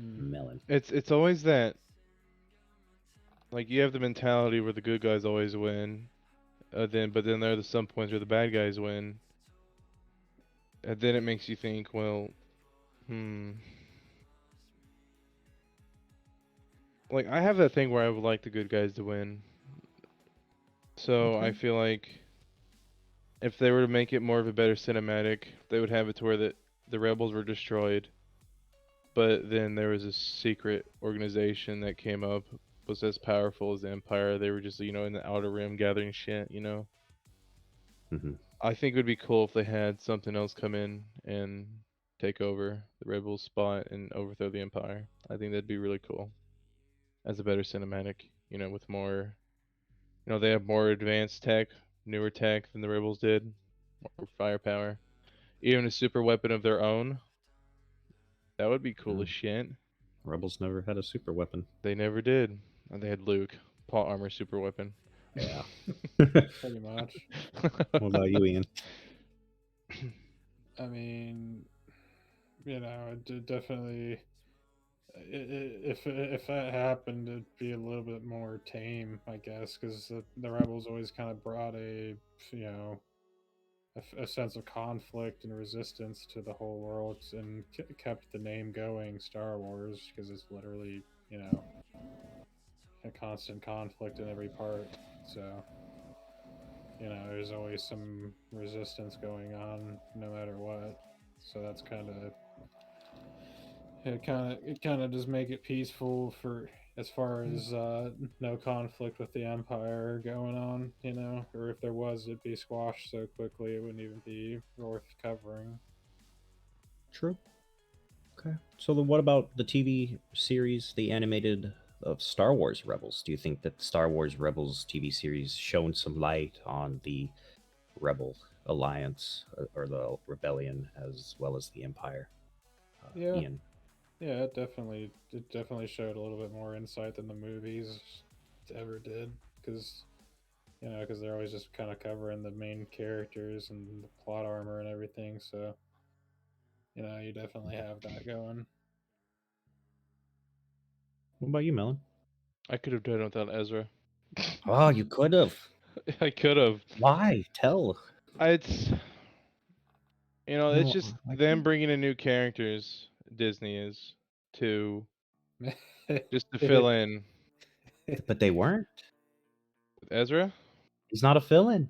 Melon. It's always that. Like you have the mentality where the good guys always win, but then there are some points where the bad guys win, and then it makes you think, well, like I have that thing where I would like the good guys to win. So Okay. I feel like if they were to make it more of a better cinematic, they would have it to where the rebels were destroyed, but then there was a secret organization that came up, was as powerful as the Empire. They were just in the Outer Rim gathering shit. Mm-hmm. I think it would be cool if they had something else come in and take over the rebels spot and overthrow the Empire. I think that'd be really cool as a better cinematic. With more. They have more advanced tech, newer tech than the rebels did, more firepower. Even a super weapon of their own. That would be cool as shit. Rebels never had a super weapon. They never did. And they had Luke, plot armor super weapon. Yeah. Pretty much. What about you, Ian? I mean, definitely. If that happened, it'd be a little bit more tame, I guess, because the rebels always kind of brought a sense of conflict and resistance to the whole world, and kept the name going, Star Wars, because it's literally a constant conflict in every part. So there's always some resistance going on, no matter what. So that's it kind of just make it peaceful for as far as no conflict with the Empire going on, or if there was, it'd be squashed so quickly it wouldn't even be worth covering. True. Okay. So then what about the TV series, the animated of Star Wars Rebels? Do you think that Star Wars Rebels TV series shone some light on the Rebel Alliance or the Rebellion as well as the Empire? Yeah. Ian. Yeah, it definitely showed a little bit more insight than the movies ever did, because they're always just kind of covering the main characters and the plot armor and everything. So you definitely have that going. What about you, Melon? I could have done it without Ezra. Oh, you could have. I could have. Why? Tell. It's it's No, just I them can't. bringing in new characters. Disney is to just to fill in But they weren't. with Ezra. He's not a fill-in.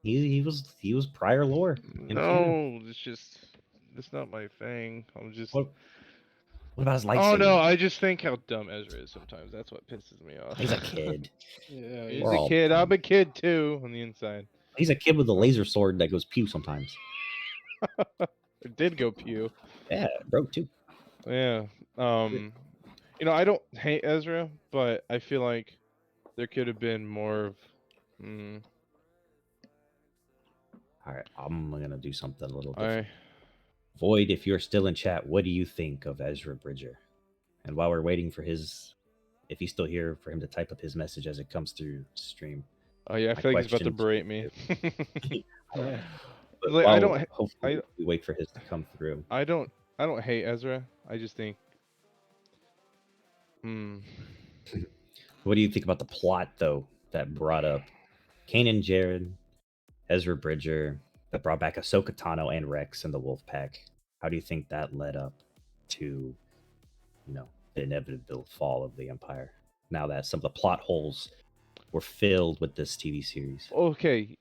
He was prior lore in canon. No, it's not my thing. I'm just. What about his Oh no, lightsaber? I just think how dumb Ezra is sometimes. That's what pisses me off. He's a kid. Yeah, He's We're a all kid. dumb. I'm a kid too on the inside. He's a kid with a laser sword that goes pew sometimes. It did go pew. Yeah, it broke too. Yeah. I don't hate Ezra, but I feel like there could have been more of All right, I'm gonna do something a little All different. right. Void, if you're still in chat, what do you think of Ezra Bridger? And while we're waiting for his, if he's still here, for him to type up his message as it comes through stream. Oh yeah, I My feel like he's about to question to berate me. you- Yeah. But Like while hopefully I, we wait for his to come through. I don't, I don't hate Ezra. I just think, hmm. What do you think about the plot though that brought up Kanan Jarrud, Ezra Bridger, that brought back Ahsoka Tano and Rex and the Wolf Pack? How do you think that led up to, the inevitable fall of the Empire? Now that some of the plot holes were filled with this TV series. Okay.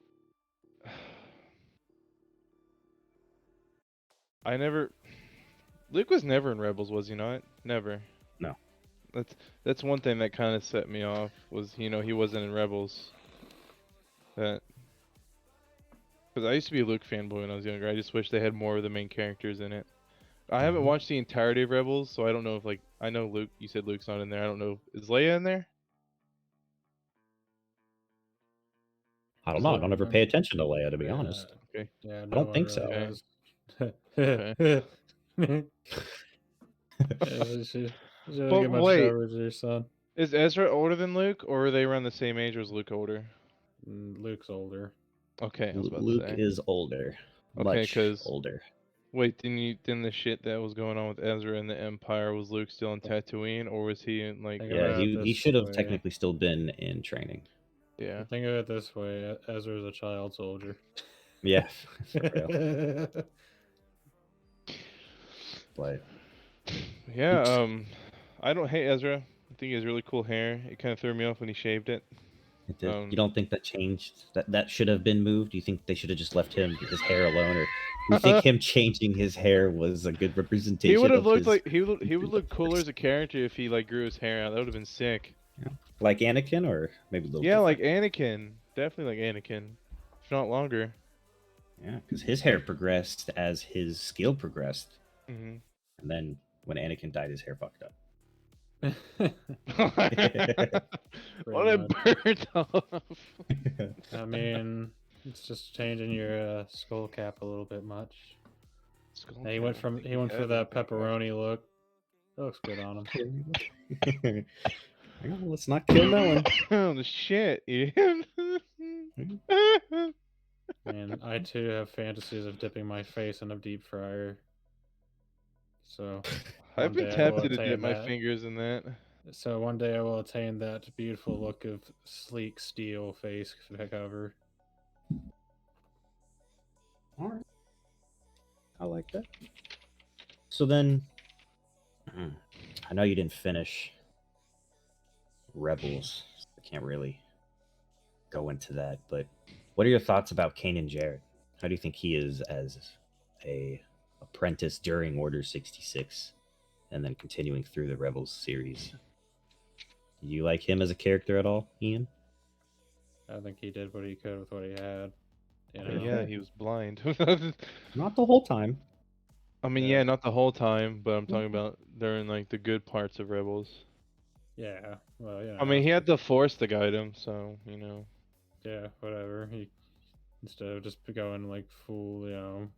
Luke was never in Rebels, was he not? Never. No. That's one thing that kind of set me off was he wasn't in Rebels. That because I used to be a Luke fanboy when I was younger. I just wish they had more of the main characters in it. I haven't watched the entirety of Rebels, so I don't know if I know Luke. You said Luke's not in there. I don't know. Is Leia in there? I don't Is know. I Le- don't ever pay attention to Leia, to be honest. Okay. Yeah, I no don't one think really so. Okay. does. Okay. Yeah, she doesn't But get much wait. coverage there, son. Is Ezra older than Luke, or are they around the same age, or is Luke older? Luke's older. Okay, I was about Luke to say. is older, Okay, much 'cause older. wait, then the shit that was going on with Ezra and the Empire, was Luke still in Tatooine, or was he in Think Yeah, about it he this should have way. technically still been in training. Yeah. Think of it this way: Ezra's a child soldier. Yeah, for real. But Yeah, Oops. I don't hate Ezra. I think he has really cool hair. It kind of threw me off when he shaved it. it did. You don't think that changed? That should have been moved? You think they should have just left his hair alone, or you think him changing his hair was a good representation? He would have of looked his, like he would the look cooler Force? as a character if he grew his hair out. That would have been sick. Yeah. Like Anakin, or maybe a little Yeah, like different? Anakin. Definitely like Anakin. If not longer. Yeah, because his hair progressed as his skill progressed, hmm and then when Anakin died, his hair fucked up. What a burnt off. I mean, it's just changing your skull cap a little bit much. Skull He cap, went I from think he went had for that anything, right? pepperoni look. That looks good on him. Hang on, let's not kill Melon. Oh the shit, Ian. And I too have fantasies of dipping my face in a deep fryer. So I've one been day I will tempted to dip attain my that. fingers in that. So one day I will attain that beautiful look of sleek steel face cover. All right, I like that. So then, I know you didn't finish Rebels. So I can't really go into that, but what are your thoughts about Kanan Jarrud? How do you think he is as a apprentice during Order 66, and then continuing through the Rebels series? Do you like him as a character at all, Ian? I think he did what he could with what he had. You Okay, know? Yeah, fair. he was blind. Not the whole time. I mean, Yeah. yeah, not the whole time, but I'm talking about during the good parts of Rebels. Yeah. Well, you know. I mean, he had the Force to guide him, so Yeah, whatever. He instead of just going full,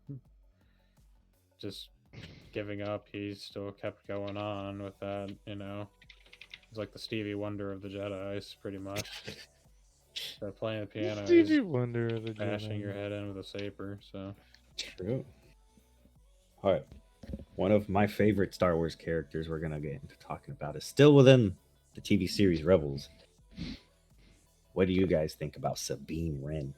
just giving up, he still kept going on with that. It's like the Stevie Wonder of the Jedi's, pretty much. They're playing the piano, Stevie he's Wonder of the bashing Jedi. your head in with a saber. So True. All right. One of my favorite Star Wars characters we're going to get into talking about is still within the TV series Rebels. What do you guys think about Sabine Wren?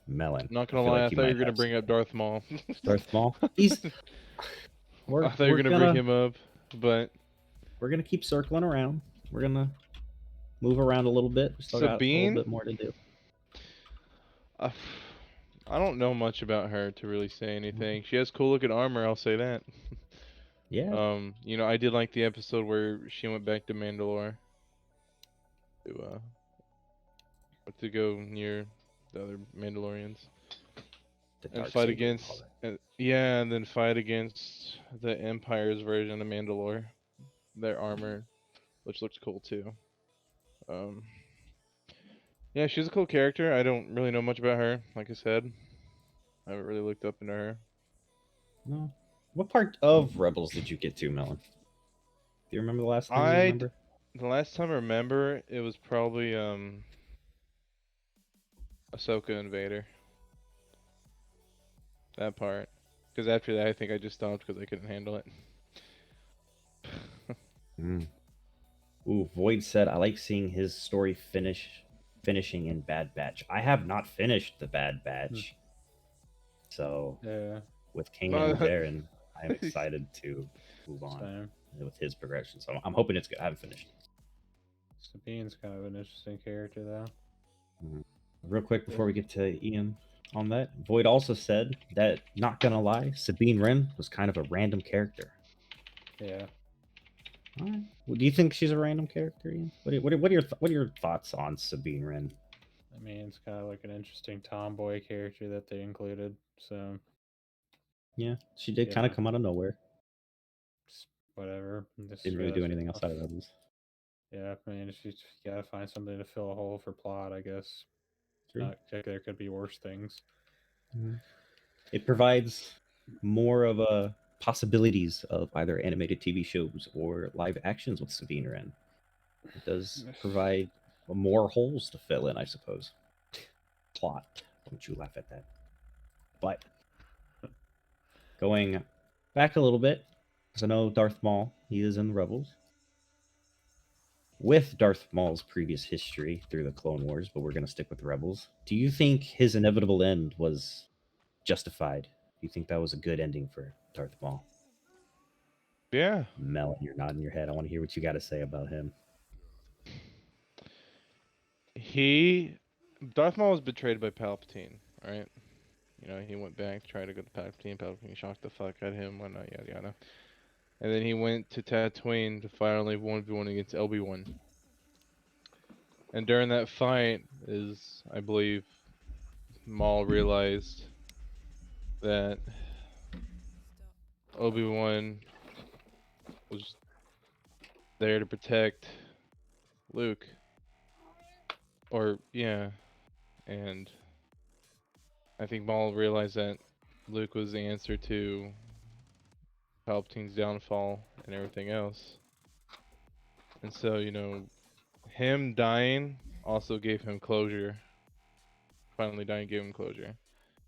Melon. Not gonna feel lie, like I you thought you might were gonna have bring up Darth Maul. Darth Maul. He's. We're, I thought you were we're gonna bring him up, but We're gonna keep circling around. We're gonna move around a little bit. We still got a little Sabine. bit more to do. I don't know much about her to really say anything. She has cool looking armor, I'll say that. Yeah. I did like the episode where she went back to Mandalore to go near the other Mandalorians The and dark fight saber, against and then fight against the Empire's version of Mandalore. Their armor, which looked cool too. Yeah, she's a cool character. I don't really know much about her. Like I said, I haven't really looked up into her. No. What part of Rebels did you get to, Melon? Do you remember the last time you I remember? the last time I remember, it was probably Ahsoka and Vader. That part. Because after that, I think I just stopped because I couldn't handle it. Mm. Ooh, Void said, I like seeing his story finishing in Bad Batch. I have not finished the Bad Hmm. Batch. So Yeah, with Kanan No, Jaren, I am excited to move on same. with his progression. So I'm hoping it's good. I haven't finished. Sabine's kind of an interesting character, though. Mhm. Real quick Yeah. before we get to Ian on that, Void also said that, not gonna lie, Sabine Wren was kind of a random character. Yeah. All right. Well, do you think she's a random character, Ian? What are your thoughts on Sabine Wren? I mean, it's kind of like an interesting tomboy character that they included. So, Yeah, she did you kind of know, come out of nowhere. just whatever. This Didn't really do anything outside of Rebels. Yeah, I mean, if you gotta find something to fill a hole for plot, I guess. True. Not like there could be worse things. Mhm. It provides more of a possibilities of either animated TV shows or live actions with Sabine Wren. It does provide more holes to fill in, I suppose. Plot. Don't you laugh at that. But going back a little bit, because I know Darth Maul, he is in the Rebels. With Darth Maul's previous history through the Clone Wars, but we're going to stick with the Rebels. Do you think his inevitable end was justified? Do you think that was a good ending for Darth Maul? yeah. Melon, you're nodding your head. I want to hear what you got to say about him. Darth Maul was betrayed by Palpatine, right? You know, he went back, tried to go to Palpatine. Palpatine shocked the fuck out of him, whatnot, yada yada. And then he went to Tatooine to finally 1v1 against Obi-Wan. And during that fight, I believe, Maul realized that Obi-Wan was there to protect Luke. Or, yeah. And I think Maul realized that Luke was the answer to Palpatine's downfall and everything else. And so, him dying also gave him closure. Finally dying gave him closure.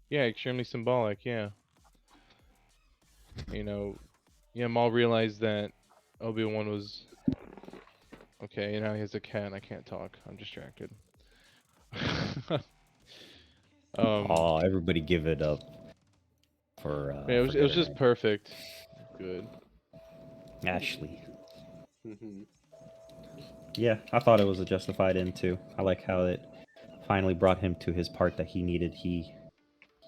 Yeah, extremely symbolic, yeah. You know, yeah, Maul realized that Obi-Wan was okay, now he has a cat and I can't talk. I'm distracted. Oh, everybody give it up for yeah, it forget was her just name. perfect. Good. Ashley. Yeah, I thought it was a justified end too. I like how it finally brought him to his part that he needed. He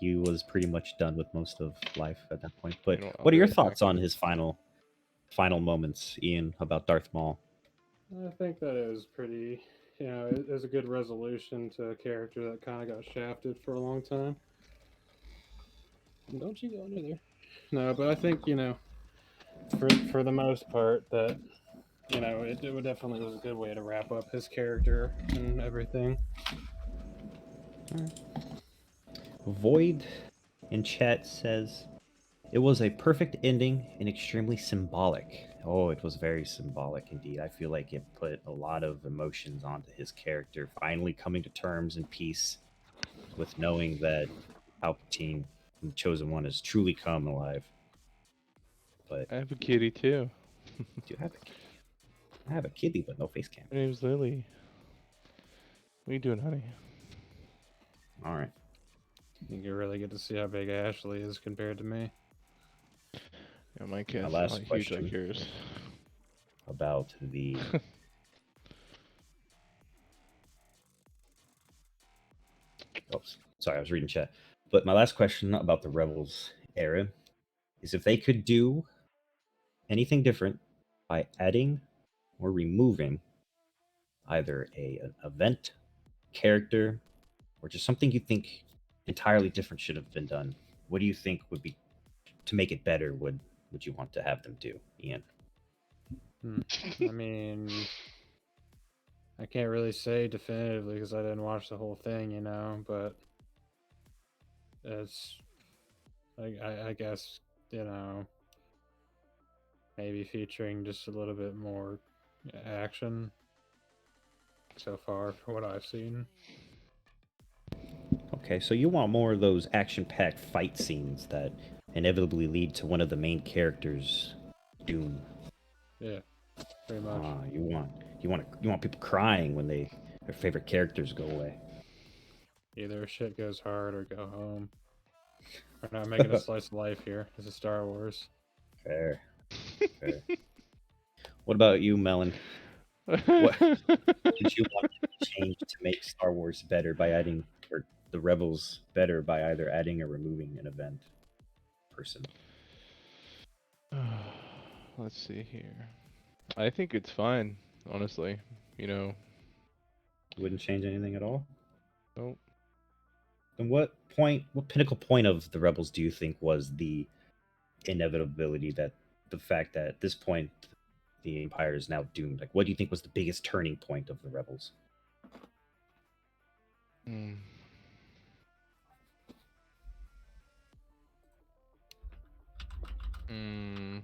was pretty much done with most of life at that point. But I'll what are be your right back. thoughts on his final moments, Ian, about Darth Maul? I think that it was pretty, it was a good resolution to a character that kind of got shafted for a long time. Don't you go under there? No, but I think for the most part that it would definitely was a good way to wrap up his character and everything. Void in chat says it was a perfect ending and extremely symbolic. Oh, it was very symbolic indeed. I feel like it put a lot of emotions onto his character, finally coming to terms and peace with knowing that Palpatine, the Chosen One, has truly come alive. But I have a kitty too. do have a kitty? I have a kitty, but no face cam. Her name's Lily. What are you doing, honey? All right. You really get to see how big Ashley is compared to me. Yeah, my My cat's last not huge like question yours. about the oops, sorry, I was reading chat. But my last question about the Rebels era is if they could do anything different by adding or removing either an event, character, or just something you think entirely different should have been done, what do you think would be to make it better? Would you want to have them do, Ian? I mean, I can't really say definitively because I didn't watch the whole thing, you know, but it's I guess, you know, maybe featuring just a little bit more action so far for what I've seen. Okay, so you want more of those action-packed fight scenes that inevitably lead to one of the main characters' doom. Yeah, pretty much. You want people crying when their favorite characters go away. Either shit goes hard or go home. We're not making a slice of life here. This is Star Wars. Fair, fair. What about you, Melon? What did you want to change to make Star Wars better by adding, or the Rebels better by either adding or removing an event person? Let's see here. I think it's fine, honestly. You know, Wouldn't change anything at all? nope. Then what pinnacle point of the Rebels do you think was the inevitability, that the fact that at this point the Empire is now doomed? Like, what do you think was the biggest turning point of the Rebels? Mm. Mm.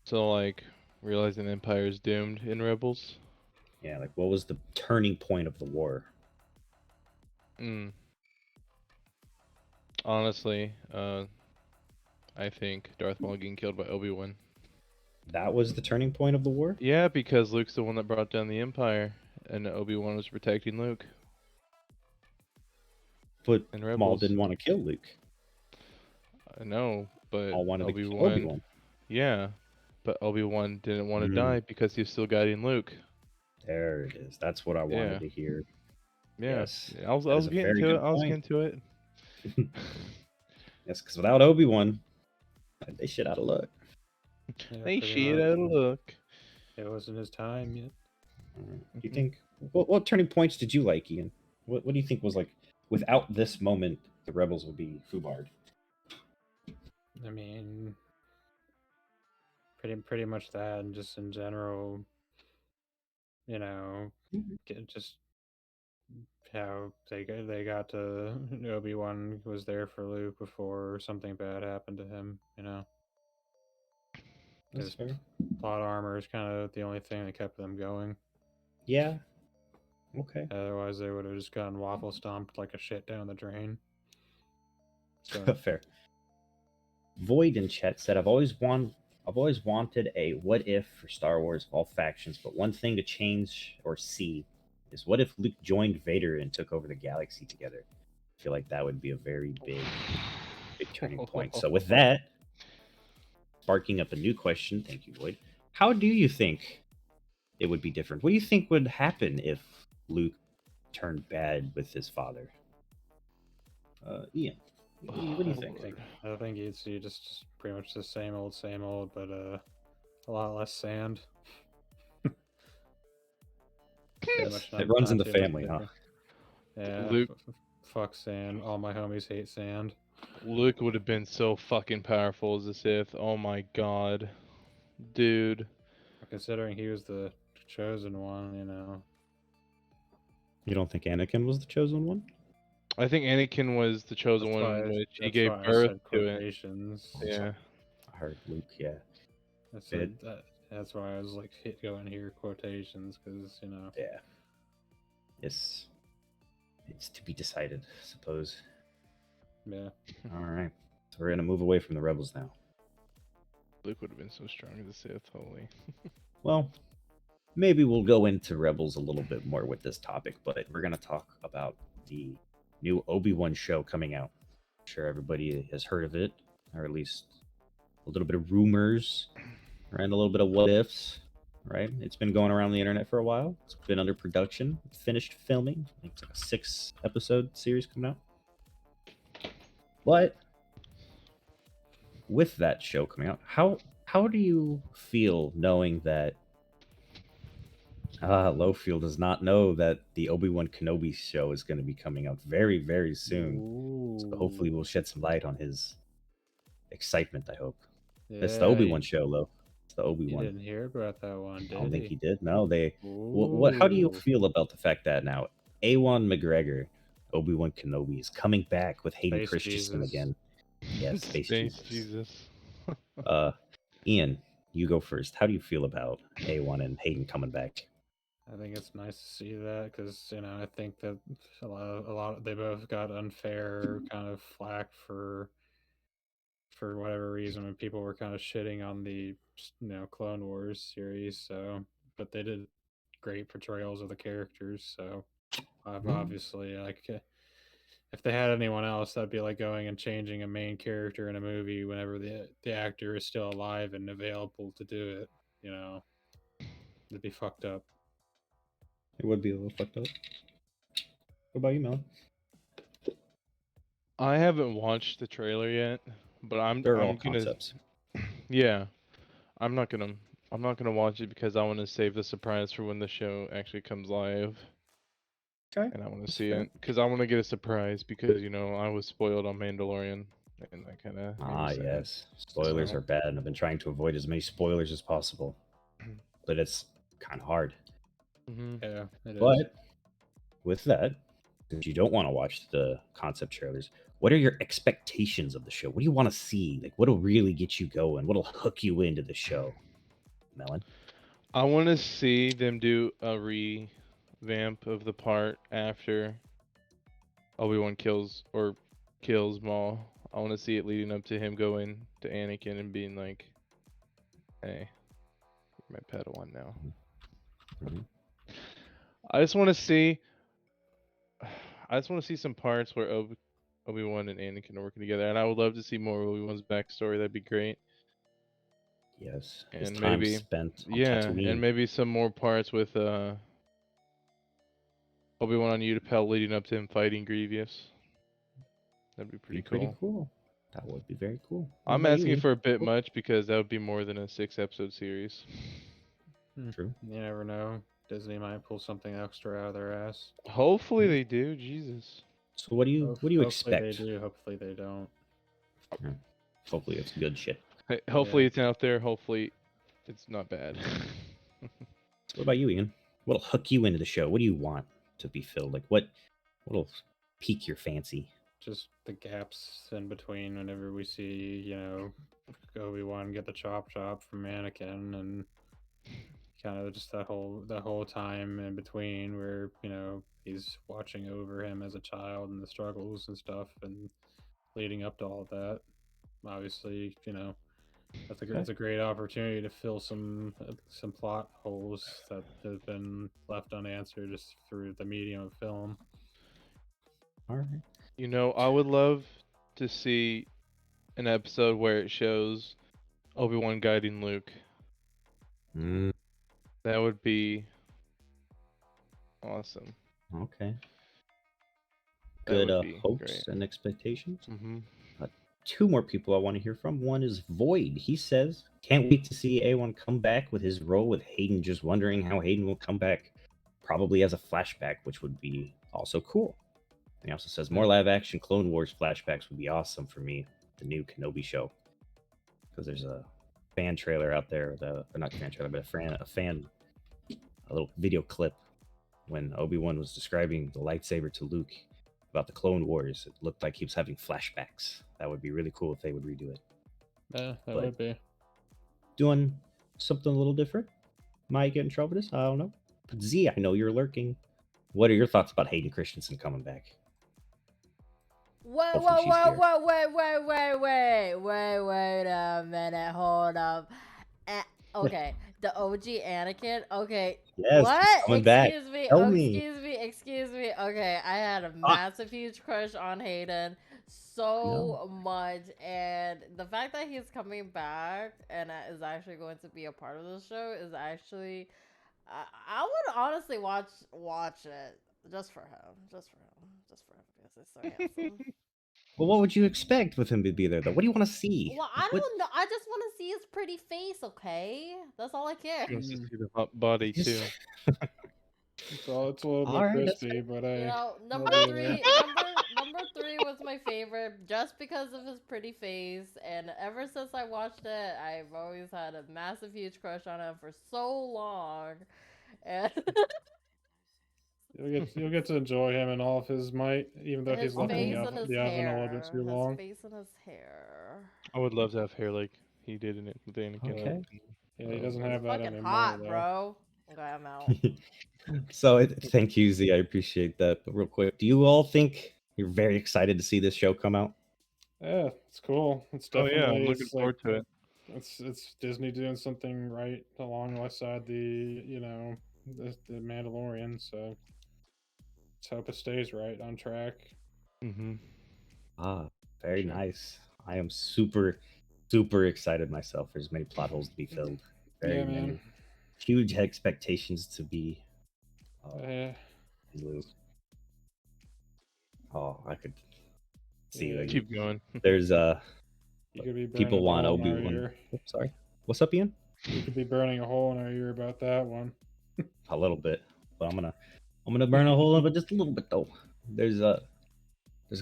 So, like, realizing the Empire is doomed in Rebels? Yeah, like what was the turning point of the war? Mm. Honestly, I think Darth Maul getting killed by Obi-Wan. That was the turning point of the war? Yeah, because Luke's the one that brought down the Empire, and Obi-Wan was protecting Luke But in Maul Rebels. didn't want to kill Luke. I know, but Maul wanted to kill Obi-Wan, Obi-Wan. yeah, but Obi-Wan didn't want to Mm. die because he was still guiding Luke. There it is. That's what I Yeah. wanted to hear. Yeah, Yes, I was that is a getting very to good it. I was point. getting to it. Yes, because without Obi-Wan, they shit out of luck. Yeah, They pretty shit much. out of luck. It wasn't his time yet. Do you Mhm. think what turning points did you like, Ian? What do you think was like, without this moment, the Rebels would be foobarred? I mean, pretty much that, and just in general, you know, just how they got to Obi-Wan was there for Luke before something bad happened to him. You know, That's his fair. plot armor is kind of the only thing that kept them going. Yeah. Okay. Otherwise, they would have just gotten waffle stomped like a shit down the drain. So Fair. Void in chat said, I've always wanted a what if for Star Wars of all factions, but one thing to change or see is what if Luke joined Vader and took over the galaxy together? I feel like that would be a very big turning point. So with that, sparking up a new question, thank you, Void. How do you think it would be different? What do you think would happen if Luke turned bad with his father? Ian, what do you think? I think you'd see just pretty much the same old, but a lot less sand. Pretty much It runs in the too much family, huh? different. Yeah, Luke fuck sand. All my homies hate sand. Luke would have been so fucking powerful as a Sith. Oh my god, dude. Considering he was the chosen one, you know. You don't think Anakin was the chosen one? I think Anakin was the chosen That's one, why. which he That's gave why I birth said to it. quotations. Yeah. I heard Luke, yeah. I said that's why I was like going here quotations because you know. Yeah. It's to be decided, I suppose. Yeah. All right. So we're going to move away from the Rebels now. Luke would have been so strong as a Sith, holy. Well, maybe we'll go into Rebels a little bit more with this topic, but we're going to talk about the new Obi-Wan show coming out. I'm sure everybody has heard of it, or at least a little bit of rumors, right? A little bit of what ifs, right? It's been going around the internet for a while. It's been under production, finished filming. I think it's like a 6-episode series coming out. But with that show coming out, how do you feel knowing that Lowfield does not know that the Obi-Wan Kenobi show is going to be coming out very, very soon. So hopefully we'll Ooh. shed some light on his excitement, I hope. It's the Yeah, Obi-Wan show, Lo. It's the you Obi-Wan. didn't hear about that one, I don't did think he he? did. No, they. What? How do you Ooh, feel about the fact that now Awan McGregor, Obi-Wan Kenobi, is coming back with Hayden Space Christensen Jesus. again? Yes, Space Space Jesus. Jesus. Uh, Ian, you go first. How do you feel about Awan and Hayden coming back? I think it's nice to see that because I think that they both got unfair kind of flack for whatever reason when people were kind of shitting on the Clone Wars series. So, but they did great portrayals of the characters. So, I've Mm. obviously if they had anyone else, that'd be like going and changing a main character in a movie whenever the actor is still alive and available to do it. It'd be fucked up. It would be a little fucked up. What about you, Mel? I haven't watched the trailer yet, but They're all I'm gonna concepts. yeah. I'm not gonna watch it because I want to save the surprise for when the show actually comes live, Okay. and I want to That's see fair. it because I want to get a surprise because I was spoiled on Mandalorian, and that kind of made me Ah, sad. yes. Spoilers So- are bad, and I've been trying to avoid as many spoilers as possible, but it's kind of hard. Mhm. Yeah, it is. But with that, since you don't want to watch the concept trailers, what are your expectations of the show? What do you want to see? Like, what'll really get you going? What'll hook you into the show, Melon? I want to see them do a revamp of the part after Obi-Wan kills Maul. I want to see it leading up to him going to Anakin and being like, "Hey, you're my Padawan now." Mhm. I just want to see. I just want to see some parts where Obi-Wan and Anakin are working together, and I would love to see more of Obi-Wan's backstory. That'd be great. Yes, his And time maybe, spent on yeah, Tatooine. and maybe some more parts with Obi-Wan on Utapau leading up to him fighting Grievous. That'd be pretty Pretty cool. cool. That would be very cool. What I'm about you, asking Ian? for a bit much because that would be more than a 6-episode series. True. You never know. Disney might pull something extra out of their ass. Hopefully they do. Jesus. So what do you Hopefully expect? they do. Hopefully they don't. Hopefully it's good shit. Hey, hopefully it's out there. Hopefully it's not bad. So what about you, Ian? What'll hook you into the show? What do you want to be filled? Like what'll pique your fancy? Just the gaps in between whenever we see, Obi-Wan get the chop from Anakin, and kind of just that whole time in between where he's watching over him as a child and the struggles and stuff, and leading up to all of that. Obviously, it's a great opportunity to fill some plot holes that have been left unanswered just through the medium of film. All right. I would love to see an episode where it shows Obi-Wan guiding Luke. Mm, That would be awesome. okay. That Good would be hopes great. and expectations. Mm-hmm. Two more people I want to hear from. One is Void. He says, can't wait to see A1 come back with his role with Hayden, just wondering how Hayden will come back, probably as a flashback, which would be also cool. And he also says, more live action Clone Wars flashbacks would be awesome for me, the new Kenobi show. Because there's a fan trailer out there, or not fan trailer, but a little video clip when Obi-Wan was describing the lightsaber to Luke about the Clone Wars. It looked like he was having flashbacks. That would be really cool if they would redo it. Yeah, that But- would be. Doing something a little different. Might get in trouble for this, I don't know. But Z, I know you're lurking. What are your thoughts about Hayden Christensen coming back? Wait Hopefully she's here. a minute. Hold up. Okay, the OG Anakin. Okay. Yes, What? he's coming back. Excuse me. Tell Oh, me. excuse me. Okay, I had a massive, huge crush on Hayden so much, and the fact that he's coming back and is actually going to be a part of the show is actually, I would honestly watch it just for him, because he's so handsome. Well, what would you expect with him to be there, though? What do you want to see? Well, I don't know. I just want to see his pretty face. Okay, that's all I care. Wants to see the hot body too. It's a little All bit right, that's crispy, but You know, number I'll be three, there. number three was my favorite just because of his pretty face, and ever since I watched it, I've always had a massive, huge crush on him for so long, and You'll get to enjoy him in all of his might, even though his he's looking face and his the oven a little bit hair, too long. his hair. I would love to have hair like he did in it with Anakin. Yeah. Okay. Yeah, he doesn't have He's that fucking anymore hot, though. bro. Okay, I'm out. So thank you, Z. I appreciate that. But real quick, do you all think you're very excited to see this show come out? Yeah, it's cool. It's Oh yeah, I'm definitely looking forward to it. it's Disney doing something right alongside the the Mandalorian. So let's hope it stays right on track. Mm-hmm. Ah, very Sure. nice. I am super excited myself. There's many plot holes to be filled. Very Yeah, man. many huge expectations to be Yeah. Luke. Oh, I could see Yeah, like Keep going. there's you could be people burning a want hole in our Obi-Wan. ear. Oops, sorry. What's up, Ian? You could be burning a hole in our ear about that one. A little bit, but I'm gonna burn a hole in it just a little bit though. There's a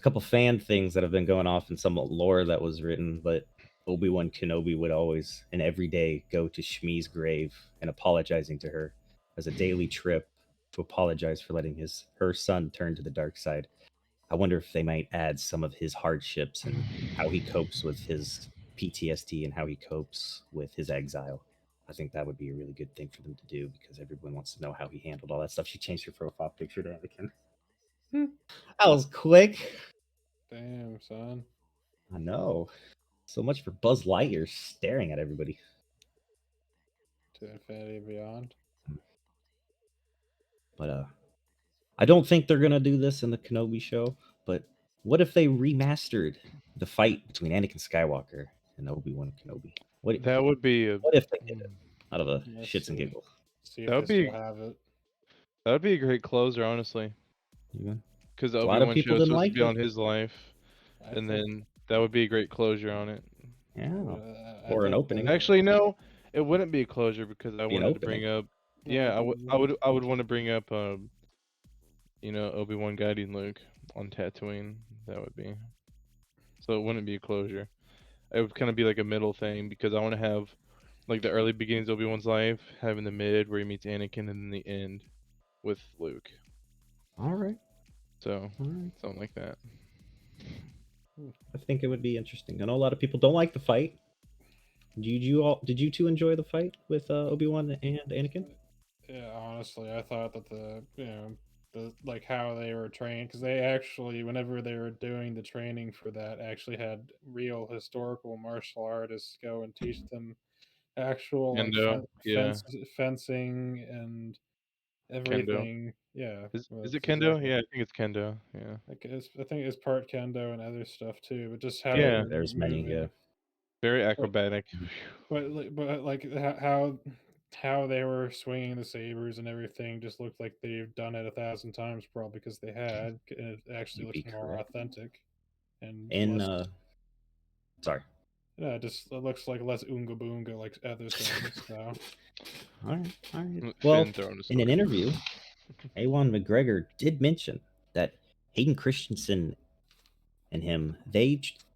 couple fan things that have been going off in some lore that was written, but Obi-Wan Kenobi would always and every day go to Shmi's grave and apologizing to her as a daily trip to apologize for letting her son turn to the dark side. I wonder if they might add some of his hardships and how he copes with his PTSD and how he copes with his exile. I think that would be a really good thing for them to do because everyone wants to know how he handled all that stuff. She changed her profile picture to Anakin. That was quick. Damn, son. I know. So much for Buzz Lightyear staring at everybody. To infinity and beyond. But I don't think they're gonna do this in the Kenobi show. But what if they remastered the fight between Anakin Skywalker and Obi-Wan Kenobi? That would be a What if they did it out of the Let's shits and see. giggles? See That if would they be- still have it. that would be a great closer, honestly, Yeah. because A the lot of Obi-Wan people show is didn't supposed to like be it. on his life, I and think- then that would be a great closure on it. Yeah. I Or an think opening. that- Actually, no, it wouldn't be a closure because I Be an wanted to bring opening. up. No, Yeah, it'd be- I would want to bring up, Obi-Wan guiding Luke on Tatooine. That would be. So it wouldn't be a closure. It would kind of be like a middle thing because I want to have like the early beginnings of Obi-Wan's life, having the mid where he meets Anakin, and then the end with Luke. All right. So All right. something like that. I think it would be interesting. I know a lot of people don't like the fight. Did you two enjoy the fight with Obi-Wan and Anakin? Yeah, honestly, I thought that the like how they were trained, because they actually, whenever they were doing the training for that, actually had real historical martial artists go and teach them actual like Kendo, yeah. fencing and everything. Yeah, Is well, it that's Kendo? exactly- Yeah, I think it's Kendo. Yeah. I think it's part kendo and other stuff too, but just how Yeah. they were There's many. moving. Very acrobatic. But like how they were swinging the sabers and everything just looked like they've done it 1,000 times, probably because they had, and it actually You'd be looks more correct. authentic and In less. sorry. Yeah, just it looks like less oonga boonga like other things. So All right. All right. Finn Well, throwing a in an sword. interview, Ewan McGregor did mention that Hayden Christensen and him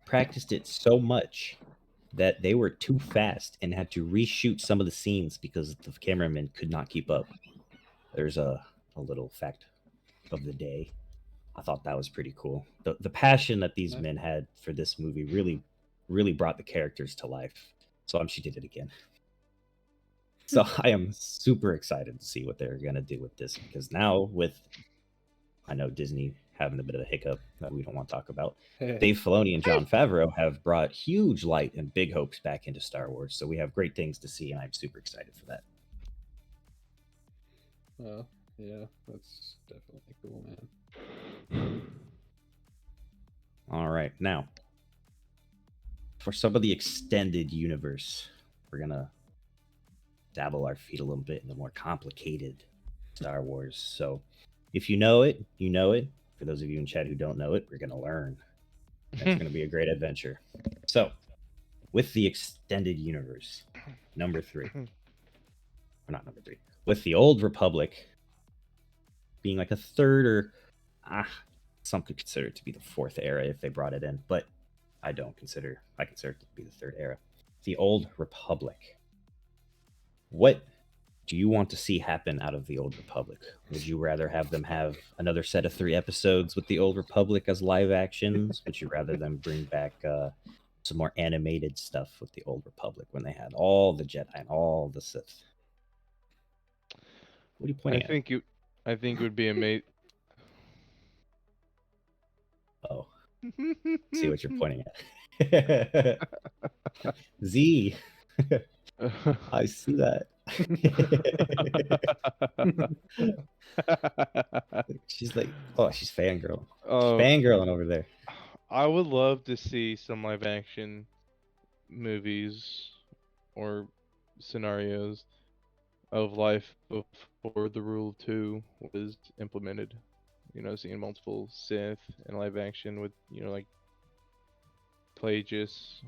practiced it so much that they were too fast and had to reshoot some of the scenes because the cameramen could not keep up. There's a little fact of the day. I thought that was pretty cool. The passion that these men had for this movie really brought the characters to life. So she did it again. So I am super excited to see what they're gonna do with this because now I know Disney having a bit of a hiccup that we don't want to talk about. Dave Filoni and Jon Favreau have brought huge light and big hopes back into Star Wars. So we have great things to see, and I'm super excited for that. yeah, that's definitely cool, man. All right, now for some of the extended universe, we're gonna dabble our feet a little bit in the more complicated Star Wars. So if you know it, you know it. For those of you in chat who don't know it, we're gonna learn. It's gonna be a great adventure. So with the extended universe, number 3. Or not number 3. With the Old Republic, being like a third or some could consider it to be the fourth era if they brought it in, but I consider it to be the third era. The Old Republic. What do you want to see happen out of the Old Republic? Would you rather have them have another set of 3 episodes with the Old Republic as live actions? Would you rather them bring back some more animated stuff with the Old Republic when they had all the Jedi and all the Sith? What are you pointing at? I think it would be amazing. Oh, see what you're pointing at. Z. I see that. She's like, oh, she's fangirling. She's fangirling over there. I would love to see some live action movies or scenarios of life before the Rule of Two was implemented. You know, seeing multiple Sith in live action with, you know, like Plagueis,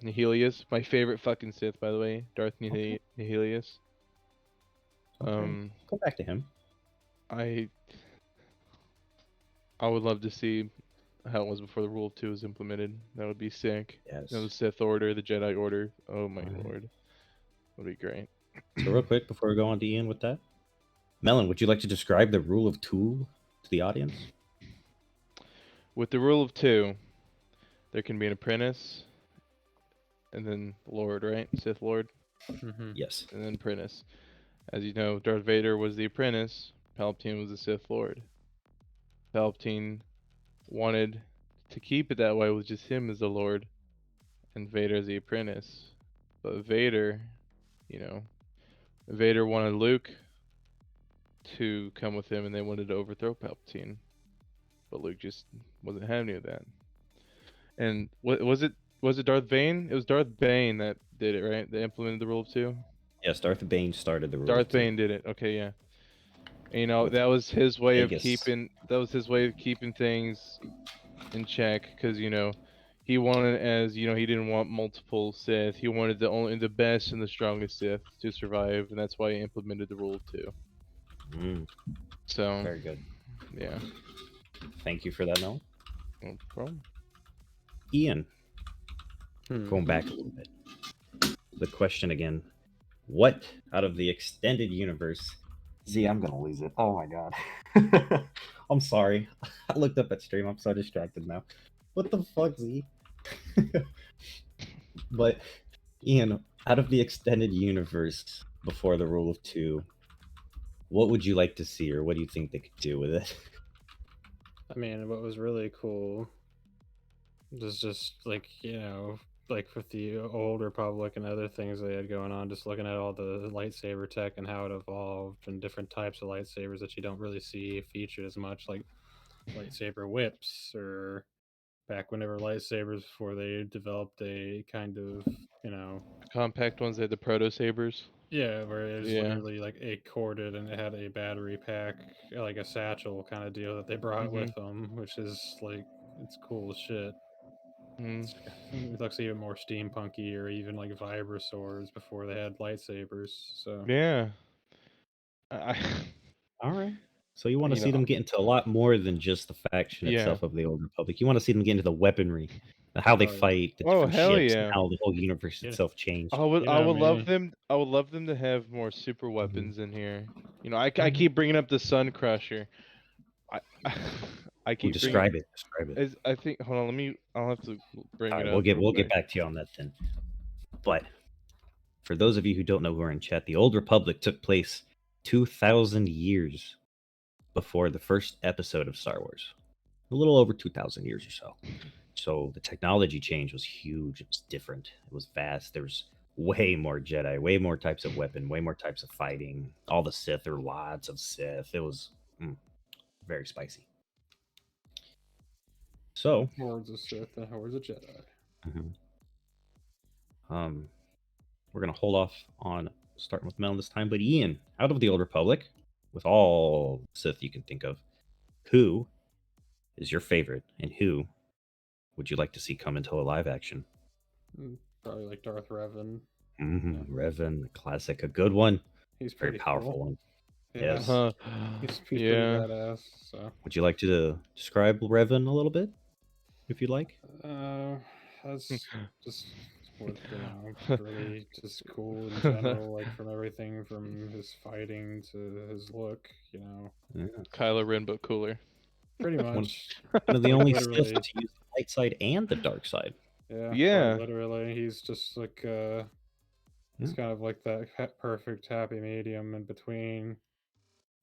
Nihilius, my favorite fucking Sith, by the way, Darth Nihilius. Okay. Go back to him. I would love to see how it was before the Rule of Two was implemented. That would be sick. Yes. You know, the Sith Order, the Jedi Order. Oh my lord, would be great. So real quick before we go on to Ian with that, Melon, would you like to describe the Rule of Two to the audience? With the Rule of Two, there can be an apprentice, and then Lord, right? Sith Lord. Yes. And then apprentice. As you know, Darth Vader was the apprentice. Palpatine was the Sith Lord. Palpatine wanted to keep it that way with just him as the Lord, and Vader as the apprentice. But Vader, you know, Vader wanted Luke to come with him, and they wanted to overthrow Palpatine. But Luke just wasn't having any of that. And what was it? Was it Darth Bane? It was Darth Bane that did it, right? They implemented the Rule of Two. Yes, Darth Bane started the Rule Darth of Two. Bane did it. Okay, yeah. And, you know, that was his way of keeping things in check, because, you know, he wanted, as you know, he didn't want multiple Sith. He wanted the best and the strongest Sith to survive, and that's why he implemented the Rule of Two. So very good. Yeah. Thank you for that, Melon. No problem. Ian, going back a little bit. The question again: what out of the extended universe? Z, I'm gonna lose it. Oh my god. I'm sorry. I looked up at stream. I'm so distracted now. What the fuck, Z? But Ian, out of the extended universe before the Rule of Two, what would you like to see, or what do you think they could do with it? I mean, what was really cool was just like, you know, like with the Old Republic and other things they had going on, just looking at all the lightsaber tech and how it evolved and different types of lightsabers that you don't really see featured as much, like lightsaber whips, or back whenever lightsabers before they developed a kind of, you know, compact ones. They had the proto sabers. Yeah, where it was literally like a corded and it had a battery pack, like a satchel kind of deal that they brought with them, which is like, it's cool as shit. It looks even more steampunky, or even like vibra swords before they had lightsabers. So yeah. All right. So you want to see them get into a lot more than just the faction itself of the Old Republic. You want to see them get into the weaponry, how they fight, the different ships, and how the whole universe itself changed. I would love them. I would love them to have more super weapons in here. You know, I keep bringing up the Sun Crusher. I keep describe it. Describe it. I think. Hold on. I'll have to bring it up. We'll get back to you on that then. But for those of you who don't know who are in chat, the Old Republic took place 2,000 years before the first episode of Star Wars. A little over 2,000 years or so. So the technology change was huge. It was different. It was vast. There was way more Jedi, way more types of weapon, way more types of fighting. All the Sith, there were lots of Sith. It was very spicy. So hordes of Sith and hordes of Jedi. We're gonna hold off on starting with Melon this time. But Ian, out of the Old Republic, with all Sith you can think of, who is your favorite, and who would you like to see come into a live action? Probably like Darth Revan. Revan, classic, a good one. He's very powerful one. Yeah, Yes. he's pretty Yeah. badass. So, Would you like to describe Revan a little bit, if you'd like? that's just what really just cool in general. Like from everything from his fighting to his look, Yeah. Kylo Ren, but cooler. pretty One, much. one of the Like only Sith literally, to use the light side and the dark side. yeah, Yeah. quite literally. He's just like he's Yeah. kind of like that perfect happy medium in between.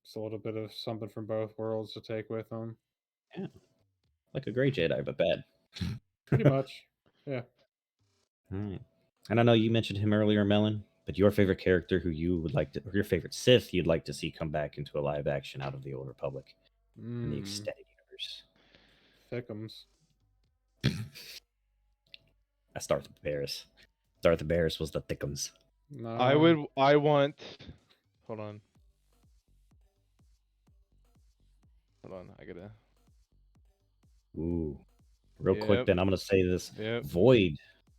Just a little bit of something from both worlds to take with him. Yeah. Like a gray Jedi, but bad. Pretty much. Yeah. All right. And I know you mentioned him earlier, Melon, but your favorite character who you would like to, or your favorite Sith you'd like to see come back into a live action out of the Old Republic in the extended universe. Thickums. That's Darth Barris. Darth Barris was the thickums. No. I want. Hold on. I gotta. Ooh. Real quick, Yep. then I'm going to say this. Yep. Void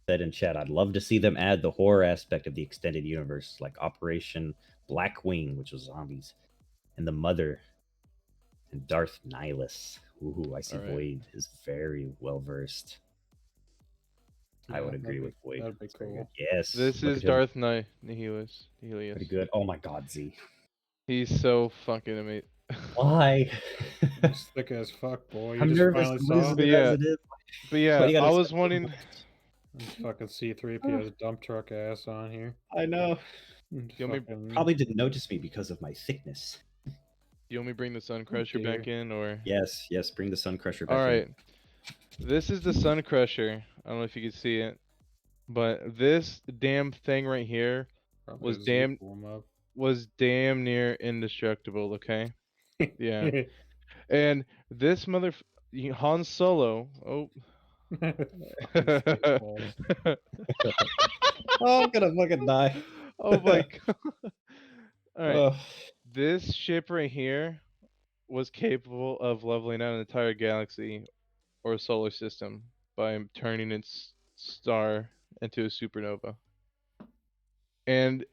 said in chat, I'd love to see them add the horror aspect of the extended universe, like Operation Blackwing, which was zombies, and the Mother, and Darth Nihilus. Ooh, I see All right. Void is very well versed. I would agree with Void. That'd be That's very good. cool. Yes. This look is at him. Darth Nihilus. Pretty good. Oh my God, Z. He's so fucking amazing. Why? He's thick as fuck, boy. You I'm just nervous finally to saw lose him. But it yeah. as it is. But yeah, Why do you gotta I was set wanting. them Fucking C3PO's dump truck ass on here. I know. And You want me- fucking- Probably didn't notice me because of my thickness. You want me to bring the Sun Crusher back dear. in, or? Yes, yes. Bring the Sun Crusher back All in. right. This is the Sun Crusher. I don't know if you can see it, but this damn thing right here probably was a Z damn pull 'em up. was damn near indestructible. Okay. Yeah. And this Han Solo. Oh. Fucking Spaceballs. Oh, I'm gonna fucking die. Oh my god. All right. Ugh. This ship right here was capable of leveling out an entire galaxy or a solar system by turning its star into a supernova. And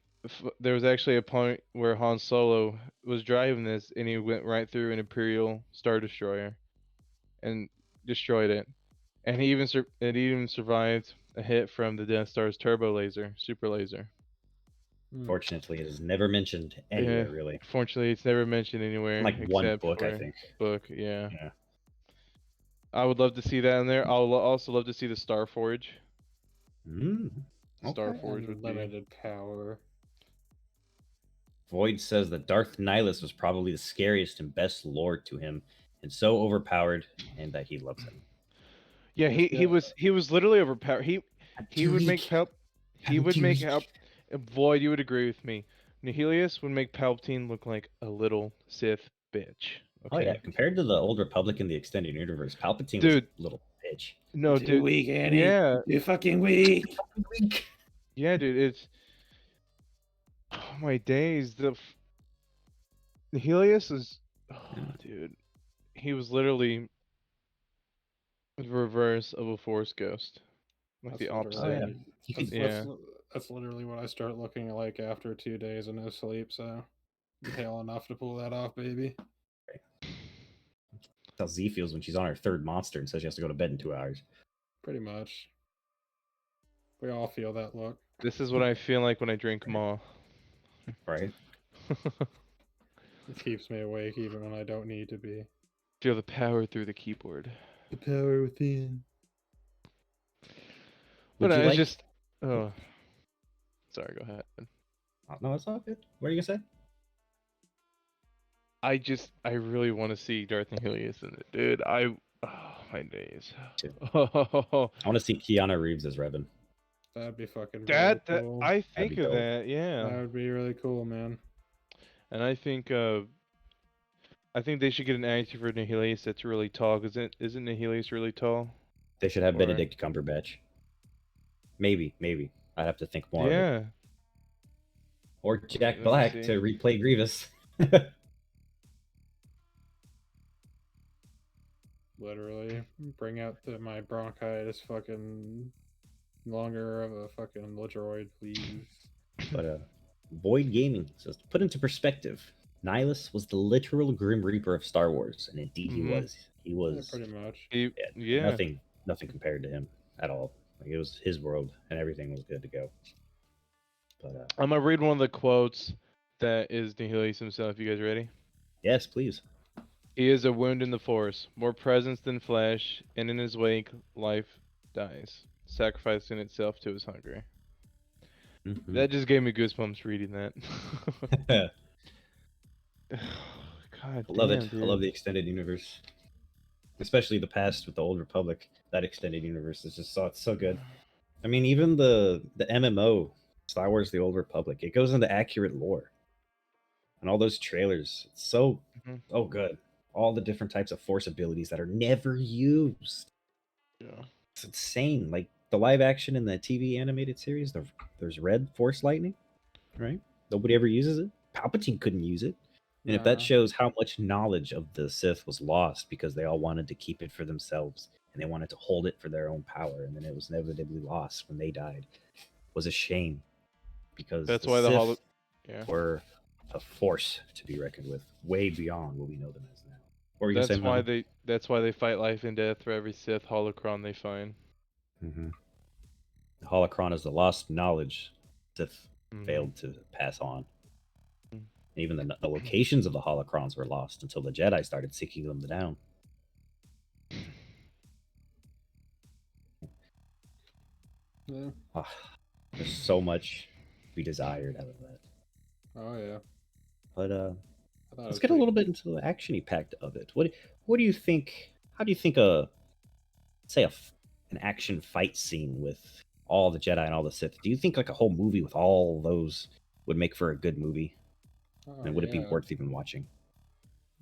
there was actually a point where Han Solo was driving this and he went right through an Imperial Star Destroyer and destroyed it. And it even survived a hit from the Death Star's turbo laser, super laser. Fortunately, it is never mentioned anywhere, really. Fortunately, it's never mentioned anywhere Like one except book, for I think. book. Yeah. Yeah. I would love to see that in there. I'll also love to see the Star Forge. Mm. Star Okay. Forge would be. Unlimited power. Void says that Darth Nihilus was probably the scariest and best lord to him, and so overpowered, and that he loves him. Yeah, he was literally overpowered. He would make Void, you would agree with me. Nihilius would make Palpatine look like a little Sith bitch. Oh Okay. yeah, compared to the Old Republic in the extended universe, Palpatine Dude. was a little bitch. No, You're too dude. weak, Annie. Yeah. You're fucking weak. Yeah, dude. It's oh my days. Nihilius is dude. He was literally the reverse of a Force ghost. Like the opposite. literally- You could- That's literally what I start looking like after 2 days of no sleep, so I'm hale enough to pull that off, baby. That's how Z feels when she's on her third monster and says she has to go to bed in 2 hours. Pretty much. We all feel that look. This is what I feel like when I drink Maw. Right? It keeps me awake even when I don't need to be. Feel the power through the keyboard. The power within. Would But you I like... just oh sorry, go ahead. Oh, no, it's all good. What are you gonna say? I really want to see Darth Nihilius in it, dude. Oh my days. Too. Oh, I want to see Keanu Reeves as Revan. That'd be fucking that really cool. I think be of dope. that, yeah. That would be really cool, man. And I think they should get an actor for Nihilius that's really tall. Cause isn't Nihilius really tall? They should have Or- Benedict Cumberbatch. Maybe. I'd have to think more of it. Yeah. Or Jack Let me Black see. to replay Grievous. Literally. Bring out my bronchitis fucking longer of a fucking droid, please. But Void Gaming says, to put into perspective, Nihilus was the literal Grim Reaper of Star Wars, and indeed he Mhm. was. He Yeah, was pretty much. Yeah. nothing compared to him at all. Like, it was his world, and everything was good to go. But I'm gonna read one of the quotes that is Nihilus himself. You guys ready? yes, please. He is a wound in the force, more presence than flesh, and in his wake, life dies, sacrificing itself to his hunger. Mhm. That just gave me goosebumps reading that. God I love damn, it. dude. I love the extended universe, especially the past with the Old Republic. That extended universe is just it's so good. I mean, even the MMO Star Wars: The Old Republic, it goes into accurate lore, and all those trailers. It's so Mhm. good. All the different types of Force abilities that are never used. Yeah. It's insane. Like the live action in the TV animated series, there's red Force lightning, right? Nobody ever uses it. Palpatine couldn't use it. And if that Nah. shows how much knowledge of the Sith was lost because they all wanted to keep it for themselves and they wanted to hold it for their own power, and then it was inevitably lost when they died, was a shame because That's the why the Sith Yeah. were a force to be reckoned with, way beyond what we know them as now. What were you gonna say, That's why Melon? they fight life and death for every Sith holocron they find. Mm-hmm. The holocron is the lost knowledge Sith Mhm. failed to pass on. Mm. Even the locations of the holocrons were lost until the Jedi started seeking them down. Yeah. Ah, there's so much to be desired out of that. Oh yeah. But I thought it let's was get a pretty. little bit into the actiony pact of it. What do you think? How do you think a say an action fight scene with all the Jedi and all the Sith? Do you think like a whole movie with all those would make for a good movie? Oh And would it be yeah. worth even watching?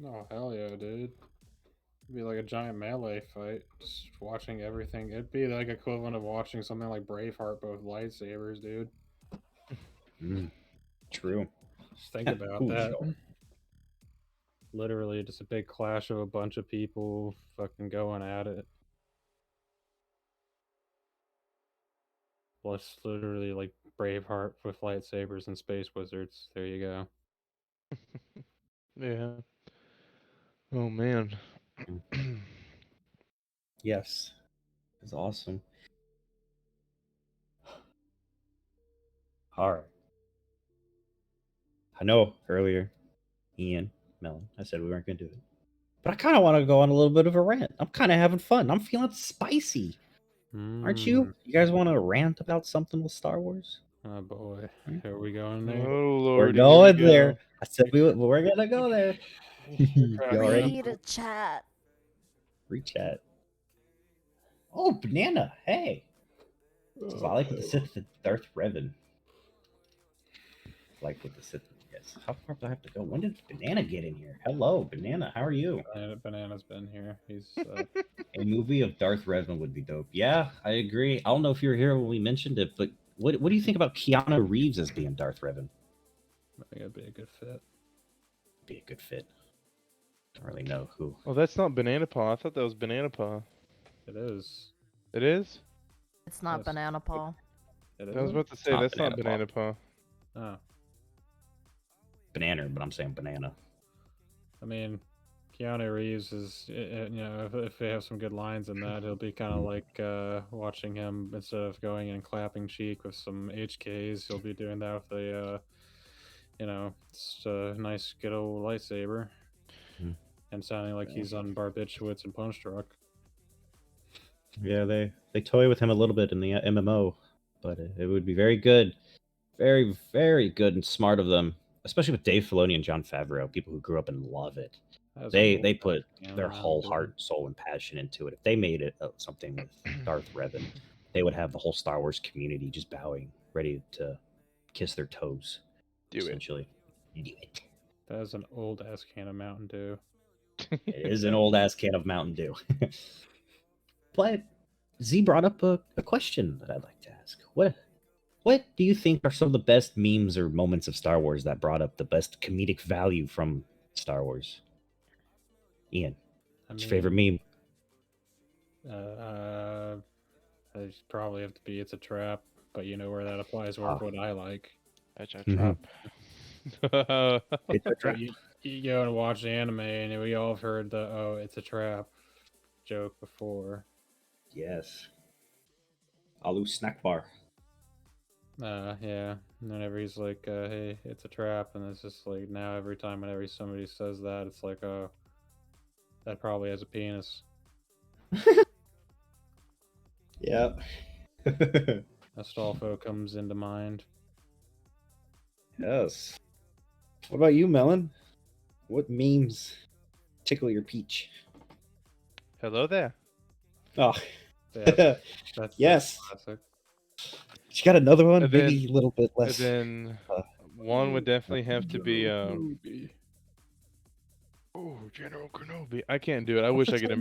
Oh hell yeah, dude. It'd be like a giant melee fight. Just watching everything. It'd be like equivalent of watching something like Braveheart, but with lightsabers, dude. Mm, true. Just think about Ooh, that. sure. Literally just a big clash of a bunch of people fucking going at it. Plus literally like Braveheart with lightsabers and space wizards. There you go. Yeah. Oh man. Yes, it's awesome. All right. I know earlier, Ian, Melon, I said we weren't going to do it. But I kind of want to go on a little bit of a rant. I'm kind of having fun. I'm feeling spicy. Aren't you? You guys want to rant about something with Star Wars? Oh boy. Hmm? Here we going Oh there. We're lordy, here we going go. there. I said we're going to go there. Y'all ready? Read a chat. Reach at. Oh, Banana. Hey. Says, I like with the Sith and Darth Revan. Like with the Sith. Yes. How far do I have to go? When did Banana get in here? Hello, Banana. How are you? Banana's been here. He's A movie of Darth Revan would be dope. Yeah, I agree. I don't know if you were here when we mentioned it, but what do you think about Keanu Reeves as being Darth Revan? I think it'd be a good fit. Be a good fit. Don't really know who. Oh, that's not Banana Paw. I thought that was Banana Paw. It is. It is? It's not Yes. Banana Paw. It I was is. about to say not that's not Banana Banana Paw. Oh. Banana, but I'm saying banana. I mean, Keanu Reeves is, you know, if they have some good lines in that, it'll be kind of like watching him instead of going and clapping cheek with some HKs, he'll be doing that with a, you know, just a nice good old lightsaber, Mhm. and sounding like he's on Barbiturates and Punch Drunk. Yeah, they toy with him a little bit in the MMO, but it would be very good, very very good and smart of them, especially with Dave Filoni and Jon Favreau, people who grew up and love it. That's an old They put Keanu their now, whole dude. heart, soul, and passion into it. If they made it something with Darth Revan, they would have the whole Star Wars community just bowing, ready to kiss their toes. Do it. Essentially, do it. That is an old ass can of Mountain Dew. It is an old ass can of Mountain Dew. But Z brought up a question that I'd like to ask. What do you think are some of the best memes or moments of Star Wars that brought up the best comedic value from Star Wars? Ian, I what's your favorite meme? I probably have to be It's a Trap, but you know where that applies more Ah. for what I like. That's a Mhm. trap. It's a But trap. you go and watch the anime, and we all have heard the "oh, it's a trap" joke before. Yes. Alu snack bar. Yeah. And whenever he's like, "Hey, it's a trap," and it's just like now every time whenever somebody says that, it's like, "Oh, that probably has a penis." Yep. Astolfo comes into mind. Yes. What about you, Melon? What memes tickle your peach? Hello there. Oh, Yeah, that's yes. classic. She got another one, And maybe a little bit And less. then one would definitely have to be oh, General Kenobi. I can't do it. I wish I could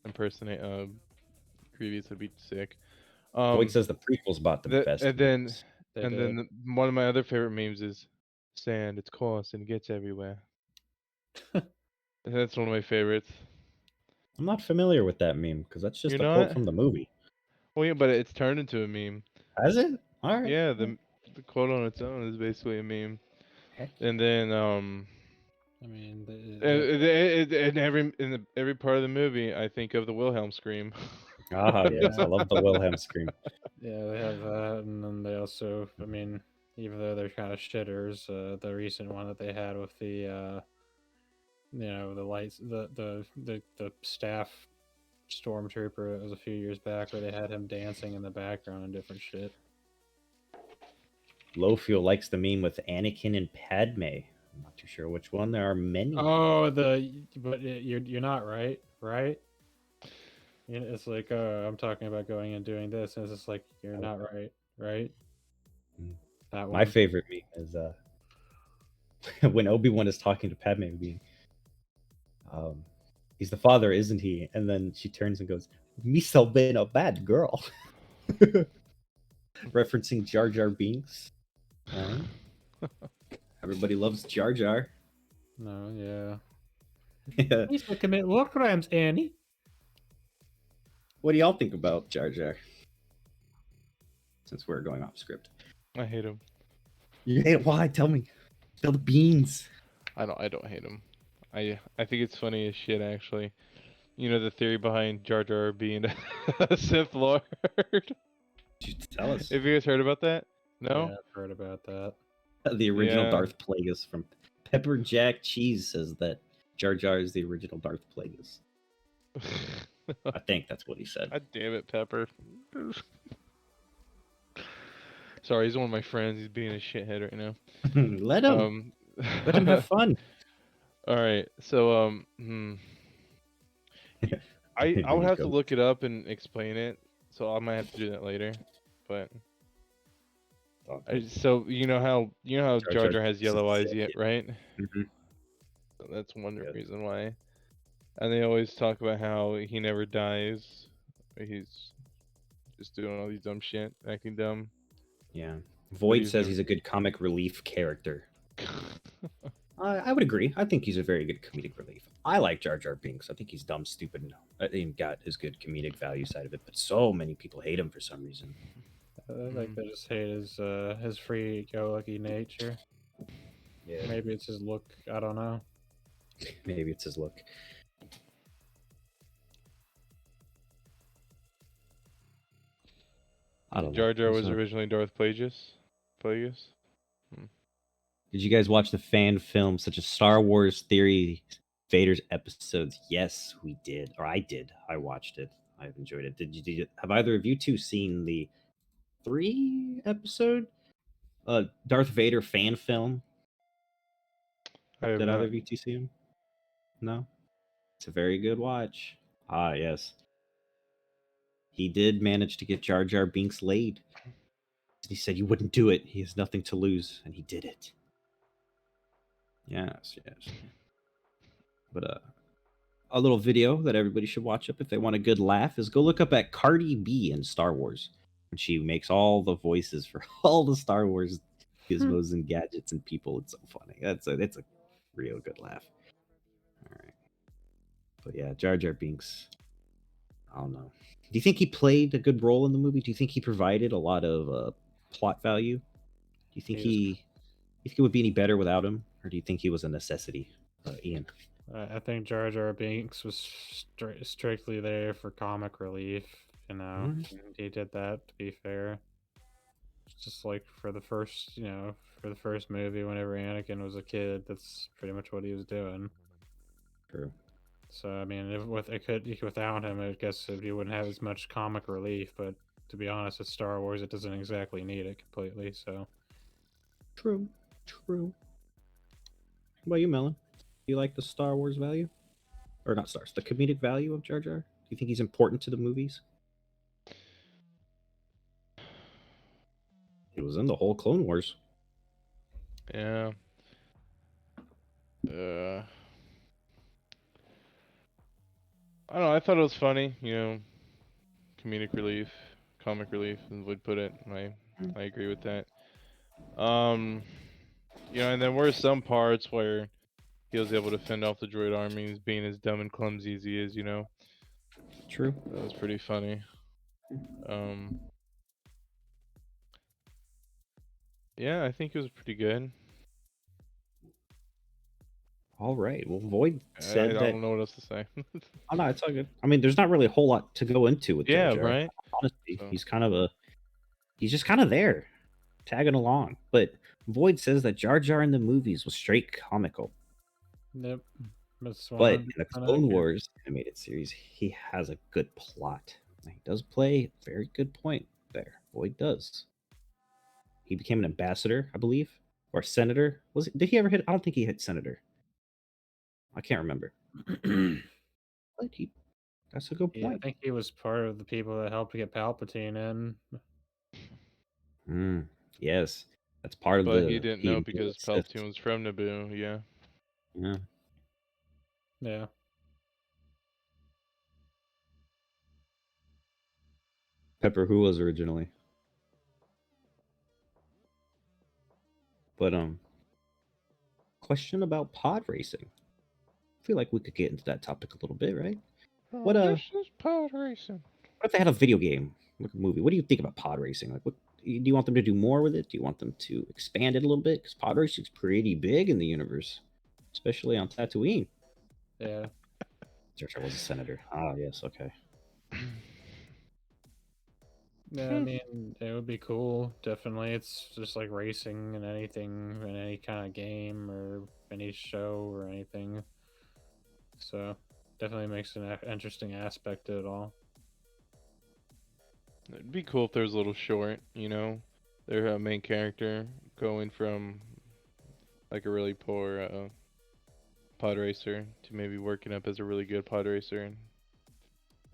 impersonate Grievous. Would be sick. Boyd says the prequel's about the best. And then memes. one of my other favorite memes is sand. It's coarse and it gets everywhere. That's one of my favorites. I'm not familiar with that meme because that's just You're a quote not? from the movie. Well, yeah, but it's turned into a meme. Has it? All right. Yeah, the quote on its own is basically a meme. Heck. And then I mean, in every part of the movie, I think of the Wilhelm scream. Ah, yes, I love the Wilhelm scream. Yeah, they have that, and then they also, I mean, even though they're kind of shitters, the recent one that they had with the, the lights, the staff stormtrooper, it was a few years back where they had him dancing in the background and different shit. Lowfield likes the meme with Anakin and Padme. I'm not too sure which one. There are many. Oh, but you're not right? It's like, I'm talking about going and doing this, and it's just like you're not right? That one. My favorite meme is when Obi-Wan is talking to Padme, being, he's the father, isn't he? And then she turns and goes, "Me so been a bad girl," referencing Jar Jar Binks. Right? Everybody loves Jar Jar. No, yeah. Yeah. He's to commit war crimes, Annie. What do y'all think about Jar Jar? Since we're going off script. I hate him. You hate it? Why? Tell me. Spill the beans. I don't hate him. I think it's funny as shit, actually. You know the theory behind Jar Jar being a Sith Lord? You tell us. Have you guys heard about that? No? Yeah, I've heard about that. The original Yeah. Darth Plagueis from Pepper Jack Cheese says that Jar Jar is the original Darth Plagueis. I think that's what he said. God damn it, Pepper. Sorry, he's one of my friends. He's being a shithead right now. Let him. Let him have fun. All right, so I would have to look it up and explain it, so I might have to do that later. But so you know how Jar Jar has yellow eyes yet, right? Mm-hmm. So that's one reason why. And they always talk about how he never dies. He's just doing all these dumb shit, acting dumb. Yeah. Void says he's a good comic relief character. I would agree. I think he's a very good comedic relief. I like Jar Jar Binks. I think he's dumb, stupid, and I think got his good comedic value side of it. But so many people hate him for some reason. Like they just hate his free-go-lucky nature. Yeah. Maybe it's his look. I don't know. Maybe it's his look. I don't know. Jar Jar was originally Darth Plagueis. Did you guys watch the fan films such as Star Wars Theory, Vader's episodes? Yes, we did. Or I did. I watched it. I've enjoyed it. Did you have either of you two seen the 3-episode Darth Vader fan film? Did either of you two see him? No? It's a very good watch. Ah, yes. He did manage to get Jar Jar Binks laid. He said he wouldn't do it. He has nothing to lose, and he did it. Yes. But a little video that everybody should watch up if they want a good laugh is go look up at Cardi B in Star Wars. And she makes all the voices for all the Star Wars gizmos and gadgets and people. It's so funny. It's a real good laugh. All right. But yeah, Jar Jar Binks. I don't know. Do you think he played a good role in the movie? Do you think he provided a lot of plot value? Do you think you think it would be any better without him? or do you think he was a necessity, Ian? I think Jar Jar Binks was strictly there for comic relief. You know, Mhm. and he did that. To be fair, just like for the first, for the first movie, whenever Anakin was a kid, that's pretty much what he was doing. True. So I mean, without him, I guess he wouldn't have as much comic relief. But to be honest, with Star Wars, it doesn't exactly need it completely. So True. True. What about you, Melon? Do you like the Star Wars value? Or not Stars, the comedic value of Jar Jar? Do you think he's important to the movies? He was in the whole Clone Wars. Yeah. I don't know. I thought it was funny. Comedic relief, comic relief, as would put it. I agree with that. And there were some parts where he was able to fend off the droid armies, being as dumb and clumsy as he is. True. That was pretty funny. Yeah, I think it was pretty good. All right. Well, Void said I that. don't know what else to say. Oh no, it's all good. I mean, there's not really a whole lot to go into with Jar Yeah, Jar. right. Honestly, So- he's just kind of there, tagging along. But Void says that Jar Jar in the movies was straight comical. yep. That's But in the 100% Clone accurate. Wars animated series, he has a good plot. He does play a very good point there. Void does. He became an ambassador, I believe, or a senator. Did he ever hit? I don't think he hit senator. I can't remember. But that's a good Yeah, I point. think he was part of the people that helped get Palpatine in. Yes, that's part of But the. he didn't know because Sith. Palpatine was from Naboo. Yeah. Yeah. Yeah. Pepper who was originally. But question about pod racing. I feel like we could get into that topic a little bit, right? What this is pod racing. What if they had a video game, like a movie? What do you think about pod racing? Like, what do you want them to do more with it? Do you want them to expand it a little bit? Because pod racing's pretty big in the universe, especially on Tatooine. Yeah. Jar Jar was a senator. Ah, yes, okay. Yeah, I mean, it would be cool. Definitely. It's just like racing and anything in any kind of game or any show or anything. So, definitely makes an interesting aspect to it all. It'd be cool if there was a little short, their main character going from like a really poor pod racer to maybe working up as a really good pod racer,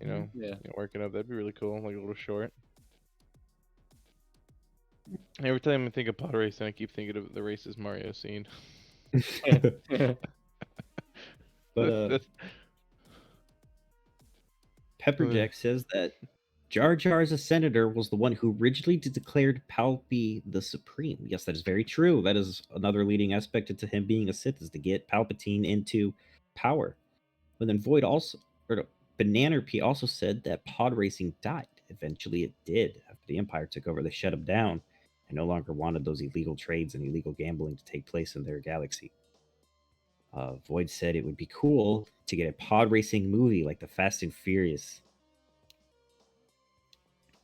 and Yeah. working up. That'd be really cool, like a little short. Every time I think of pod racing, I keep thinking of the races Mario scene. But Pepperjack says that Jar Jar as a senator was the one who originally declared Palpy the Supreme. Yes, that is very true. That is another leading aspect into him being a Sith, is to get Palpatine into power. But then Void also, or no, Banana P also said that pod racing died. Eventually it did. After the Empire took over, they shut him down and no longer wanted those illegal trades and illegal gambling to take place in their galaxy. Void said it would be cool to get a pod racing movie like the Fast and Furious.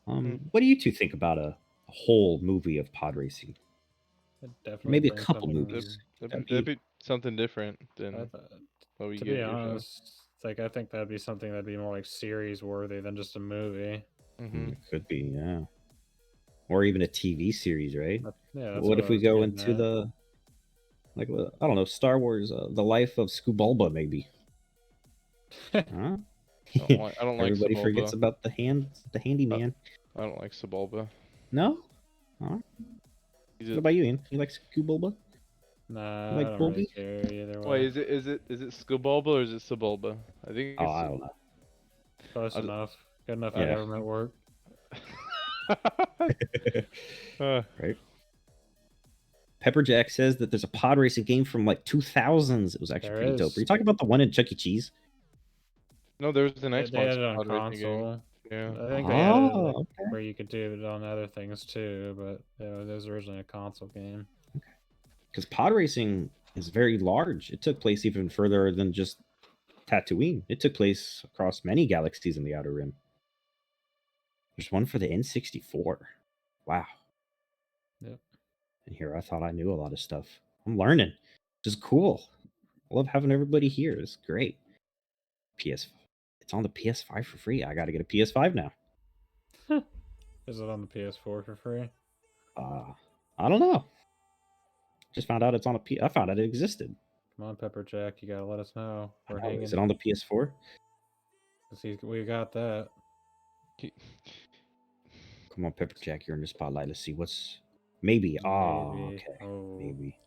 What do you two think about a whole movie of pod racing? Definitely Maybe a bring couple something- movies. That'd be something different than I what we to get be here. honest, like I think that'd be something that'd be more like series worthy than just a movie. It could be, yeah. Or even a TV series, right? Yeah. That's What if I we was go getting into at. the, like, I don't know, Star Wars, the life of Skubulba, maybe? Huh? I don't like Everybody Sebulba. forgets about the handyman. I don't like Sebulba. No? Huh? What about you, Ian? You like Skubulba? Nah, Like I don't really Bulby? care either way. Wait, is it Skubulba or is it Sebulba? I think Oh, it's. I don't know. Close enough. Good enough for Yeah. government work. Right. Pepperjack says that there's a pod racing game from like 2000s. It was actually There pretty dope. is. Are you talking about the one in Chuck E. Cheese? No, there was an They Xbox had it on pod racing game. console. Yeah. I think they had it like, okay. where you could do it on other things too, but it was originally a console game. Because pod racing is very large. It took place even further than just Tatooine. It took place across many galaxies in the Outer Rim. There's one for the N64. Wow. Yep. And here I thought I knew a lot of stuff. I'm learning. This is cool. I love having everybody here. It's great. PS, it's on the PS5 for free. I got to get a PS5 now. Is it on the PS4 for free? I don't know. Just found out it's on a P. I found out it existed. Come on, Pepper Jack, you gotta let us know. We're Know. hanging. Is it on the PS4? We got that. Come on, Pepper Jack, you're in the spotlight. Let's see what's maybe. Ah, Maybe. okay, Oh, maybe.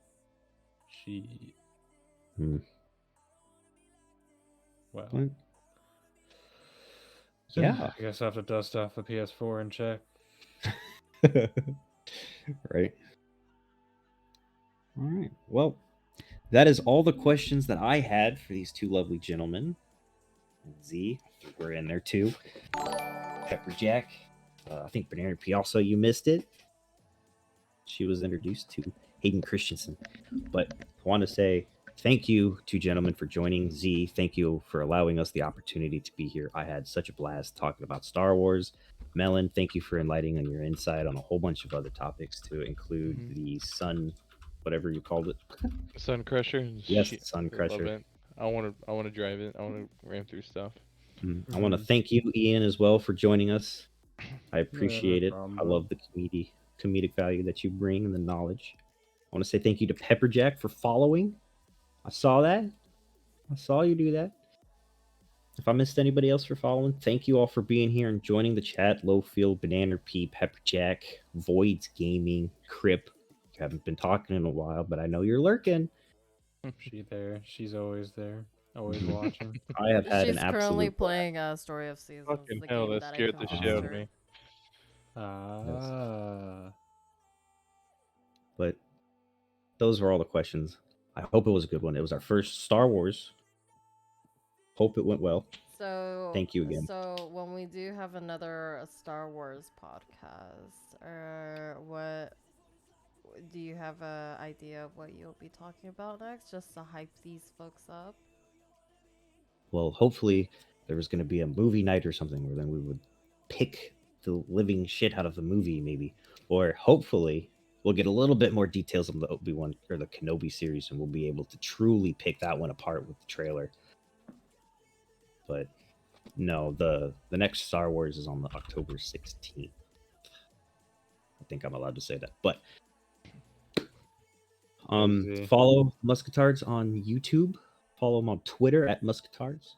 she. Well. What? Yeah. I guess I have to dust off the PS4 and check. Right. All right. Well, that is all the questions that I had for these two lovely gentlemen. Z, we're in there too. Pepper Jack. I think Banana P also, you missed it. She was introduced to Hayden Christensen. But I want to say thank you to gentlemen for joining. Z, thank you for allowing us the opportunity to be here. I had such a blast talking about Star Wars. Melon, thank you for enlightening on your insight on a whole bunch of other topics to include the sun, whatever you called it. Sun Crusher. Yes, Sun I Crusher. love it. I want to drive it. I want to ram through stuff. I want to thank you, Ian, as well, for joining us. I appreciate it. problem, I love the comedic value that you bring and the knowledge. I want to say thank you to Pepper Jack for following. I saw that. I saw you do that. If I missed anybody else for following, thank you all for being here and joining the chat. Lowfield, Banana P, Pepper Jack, Voids Gaming, Crip. You haven't been talking in a while, but I know you're lurking. She's there. She's always there. Always watching. I have had She's an absolute currently blast. playing Story of Seasons. Fucking the hell, game that that scared I the shit co-authored. out of me. But those were all the questions. I hope it was a good one. It was our first Star Wars. Hope it went well. So thank you again. So when we do have another Star Wars podcast, what do you have an idea of what you'll be talking about next, just to hype these folks up? Well, hopefully there was going to be a movie night or something where then we would pick the living shit out of the movie, maybe, or hopefully we'll get a little bit more details on the Obi-Wan or the Kenobi series, and we'll be able to truly pick that one apart with the trailer. But no, the next Star Wars is on the October 16th. I think I'm allowed to say that. But follow Muskatards on YouTube. Follow them on Twitter at Muskatards.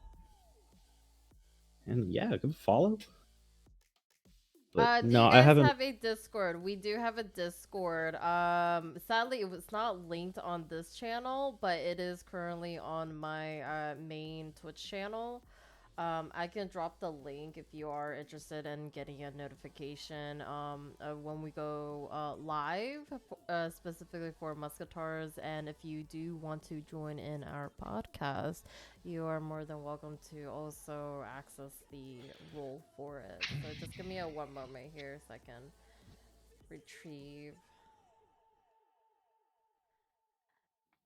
And yeah, give a follow. But Do no, you guys I haven't. have a Discord? We do have a Discord. Sadly, it was not linked on this channel, but it is currently on my main Twitch channel. I can drop the link if you are interested in getting a notification when we go live, specifically for Muskatards. And if you do want to join in our podcast, you are more than welcome to also access the role for it. So just give me one moment here so I can retrieve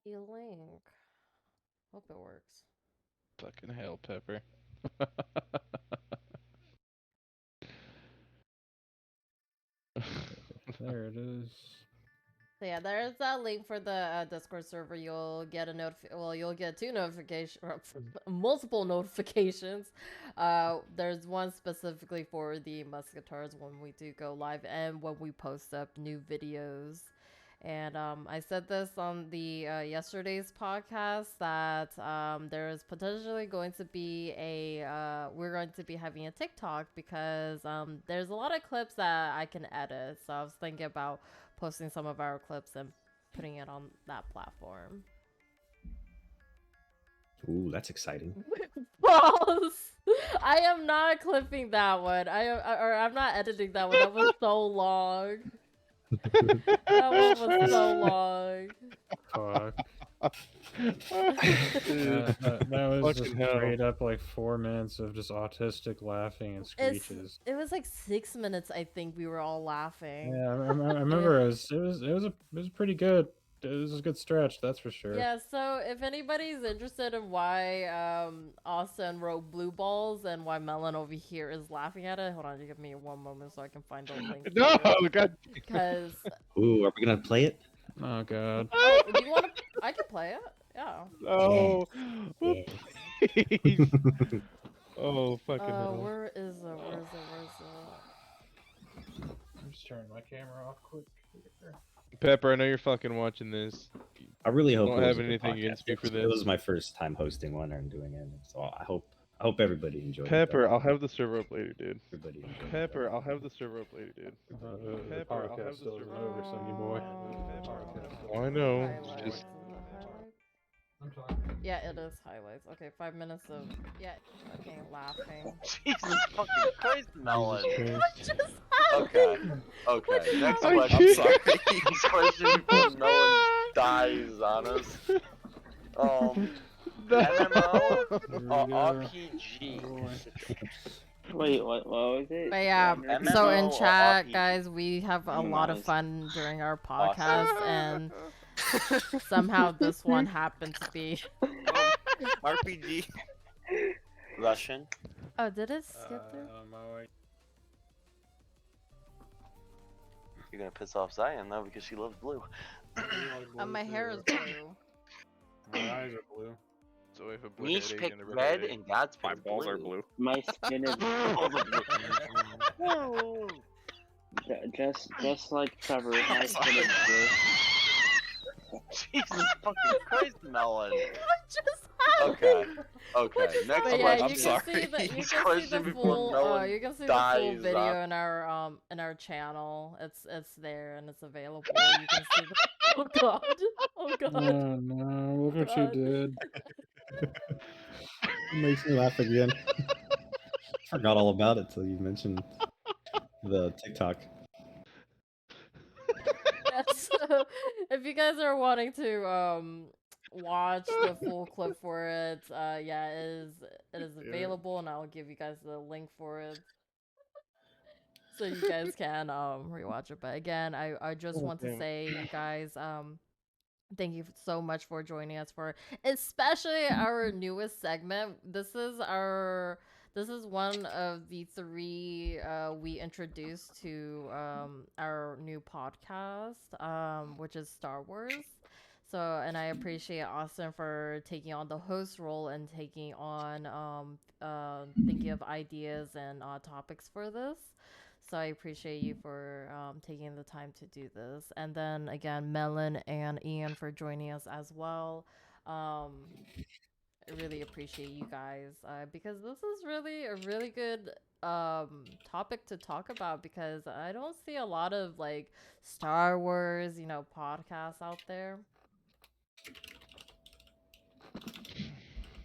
the link. Hope it works. Fucking hell, Pepper. There it is. So yeah, there's that link for the Discord server. You'll get you'll get two notifications, multiple notifications. There's one specifically for the Muskatards when we do go live and when we post up new videos. And I said this on the yesterday's podcast that there is potentially going to be we're going to be having a TikTok because there's a lot of clips that I can edit. So I was thinking about posting some of our clips and putting it on that platform. Ooh, that's exciting. False. I am not clipping that one. I'm not editing that one. That was so long. That one was so long. Fuck. That was just straight up like 4 minutes of just autistic laughing and screeches. It was like 6 minutes, I think we were all laughing. Yeah, I remember it was pretty good. This is a good stretch, that's for sure. Yeah, so if anybody's interested in why Austin wrote blue balls and why Melon over here is laughing at it, hold on, you give me one moment so I can find the link. No, God. Because Ooh, are we gonna play it? Oh god. oh, do you want to? I can play it. Yeah. Oh, Yeah. please. Oh, fucking hell. Where is it? I'm just turning my camera off quick. Pepper, I know you're fucking watching this. I really hope Don't it was have a good anything podcast. against me for It this. was my first time hosting one and doing it, so I hope everybody enjoyed Pepper, it. I'll have the server up later, dude. Everybody enjoyed it. Pepper, I'll have the server up later, dude. The Pepper, I'll podcast have still the isn't server. over, Sonny boy. Oh, I know. Highlights. Just Is it highlights? I'm talking. Yeah, it is highlights. Okay, 5 minutes of fucking laughing. Jesus fucking Christ, Melon. Jesus What Christ. just Okay. happened? Okay. Next I question. can't. I'm sorry. Next question before Melon dies on us. MMO or RPG? Wait, what was it? But yeah, MMO so in or chat, RPG? guys, we have a lot of Nice. fun during our podcast, and somehow this one happened to be. RPG. Russian. Oh, did it skip through? You're gonna piss off Zziyan though because she loves blue. My hair is blue. My eyes are blue. so if a blue Niche headache picked and a red headache. and God's My picked balls blue. are blue. My skin is just like Trevor. My skin is blue. Jesus fucking Christ, Melon. What just Okay. happened? Okay. Next But yeah, question. you can sorry. see the, you can Next see question the before full Melon you can see the dies full video up. in our channel. It's there and it's available. You can see the oh god. Oh god. Oh no, look what you God. did. It makes me laugh again. Forgot all about it till you mentioned the TikTok. Yeah, so if you guys are wanting to watch the full clip for it, yeah, it is available and I'll give you guys the link for it. So you guys can rewatch it. But again, I just want to say you guys thank you so much for joining us for especially our newest segment. This is one of the three we introduced to our new podcast, which is Star Wars. So, and I appreciate Austin for taking on the host role and taking on thinking of ideas and topics for this. So I appreciate you for taking the time to do this. And then again, Melon and Ian for joining us as well. I really appreciate you guys because this is really a really good topic to talk about because I don't see a lot of like Star Wars, podcasts out there.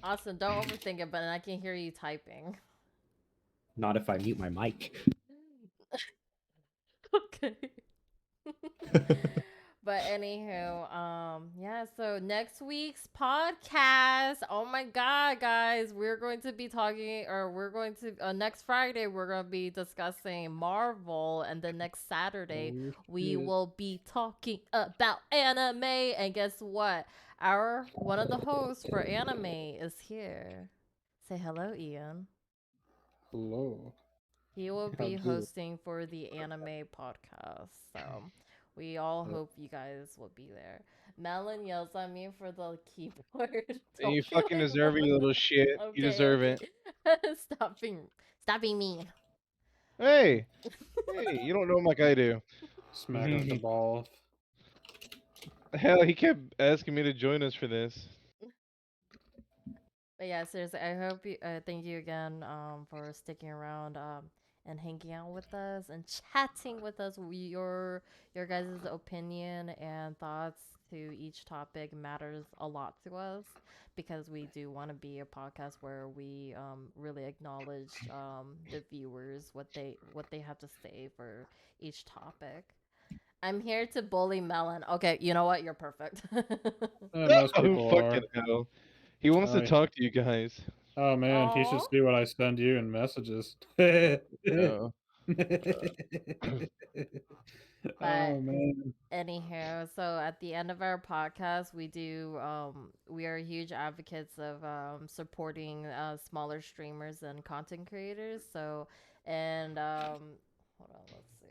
Austin, don't overthink it, but I can hear you typing. Not if I mute my mic. Okay. But anywho, yeah, so next week's podcast, oh my god, guys, we're going to be next Friday we're going to be discussing Marvel, and then next Saturday we will be talking about anime. And guess what, one of the hosts for anime is here. Say hello, Ian. Hello. He will be Hello. hosting for the anime podcast. So we all hope you guys will be there. Melon yells at me for the keyboard. And you Don't be fucking like deserve it, you that. little shit. You deserve it. Stop being mean. Hey, you don't know him like I do. Smack him with the ball. Hell, he kept asking me to join us for this. But yeah, seriously, I hope you. Thank you again for sticking around and hanging out with us and chatting with us. Your guys' opinion and thoughts to each topic matters a lot to us because we do want to be a podcast where we really acknowledge the viewers, what they have to say for each topic. I'm here to bully Melon. Okay, you know what? You're perfect. Most people are. Fucking hell. He wants to talk to you guys. Oh man, he should Aw. see what I send you in messages. No. Oh man. Anyhow, so at the end of our podcast, we are huge advocates of supporting smaller streamers and content creators. So, and hold on, let's see.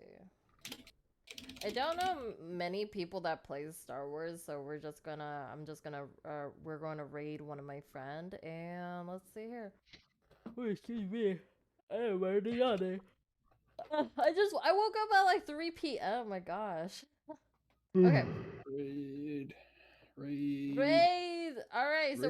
I don't know many people that plays Star Wars, so we're going to raid one of my friend, and let's see here. Wait, excuse me. I'm already on it. I woke up at like 3 p.m. Oh my gosh. Okay. Raid. All right. So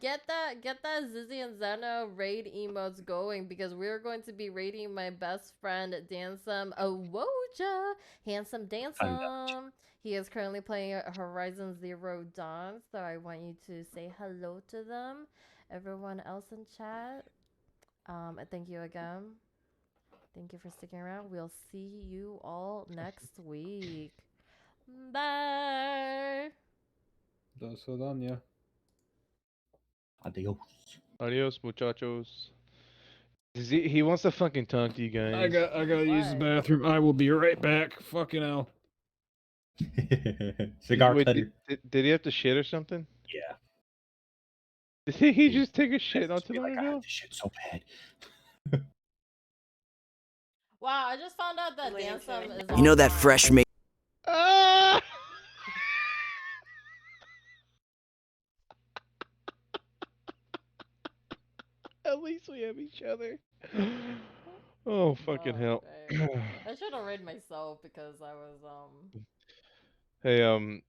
get that Zziyan Xxeno raid emotes going because we're going to be raiding my best friend Dansum Awoja. Handsome Dansum. He is currently playing Horizon Zero Dawn, so I want you to say hello to them. Everyone else in chat. Thank you again. Thank you for sticking around. We'll see you all next week. Bye. Do swidania. Adios. Adios, muchachos. He wants to fucking talk to you guys. I gotta use the bathroom. I will be right back. Fucking hell. Cigar Wait, cutter. did he have to shit or something? Yeah. Did he just take a shit not too Be long like, I ago? had this shit so bad. Wow, I just found out that Dansum is You know that offline. fresh made. Ah! At least we have each other. Oh fucking hell. I should have read myself because I was Hey,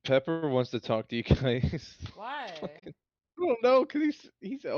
Pepper wants to talk to you guys. Why? I don't know, cause he's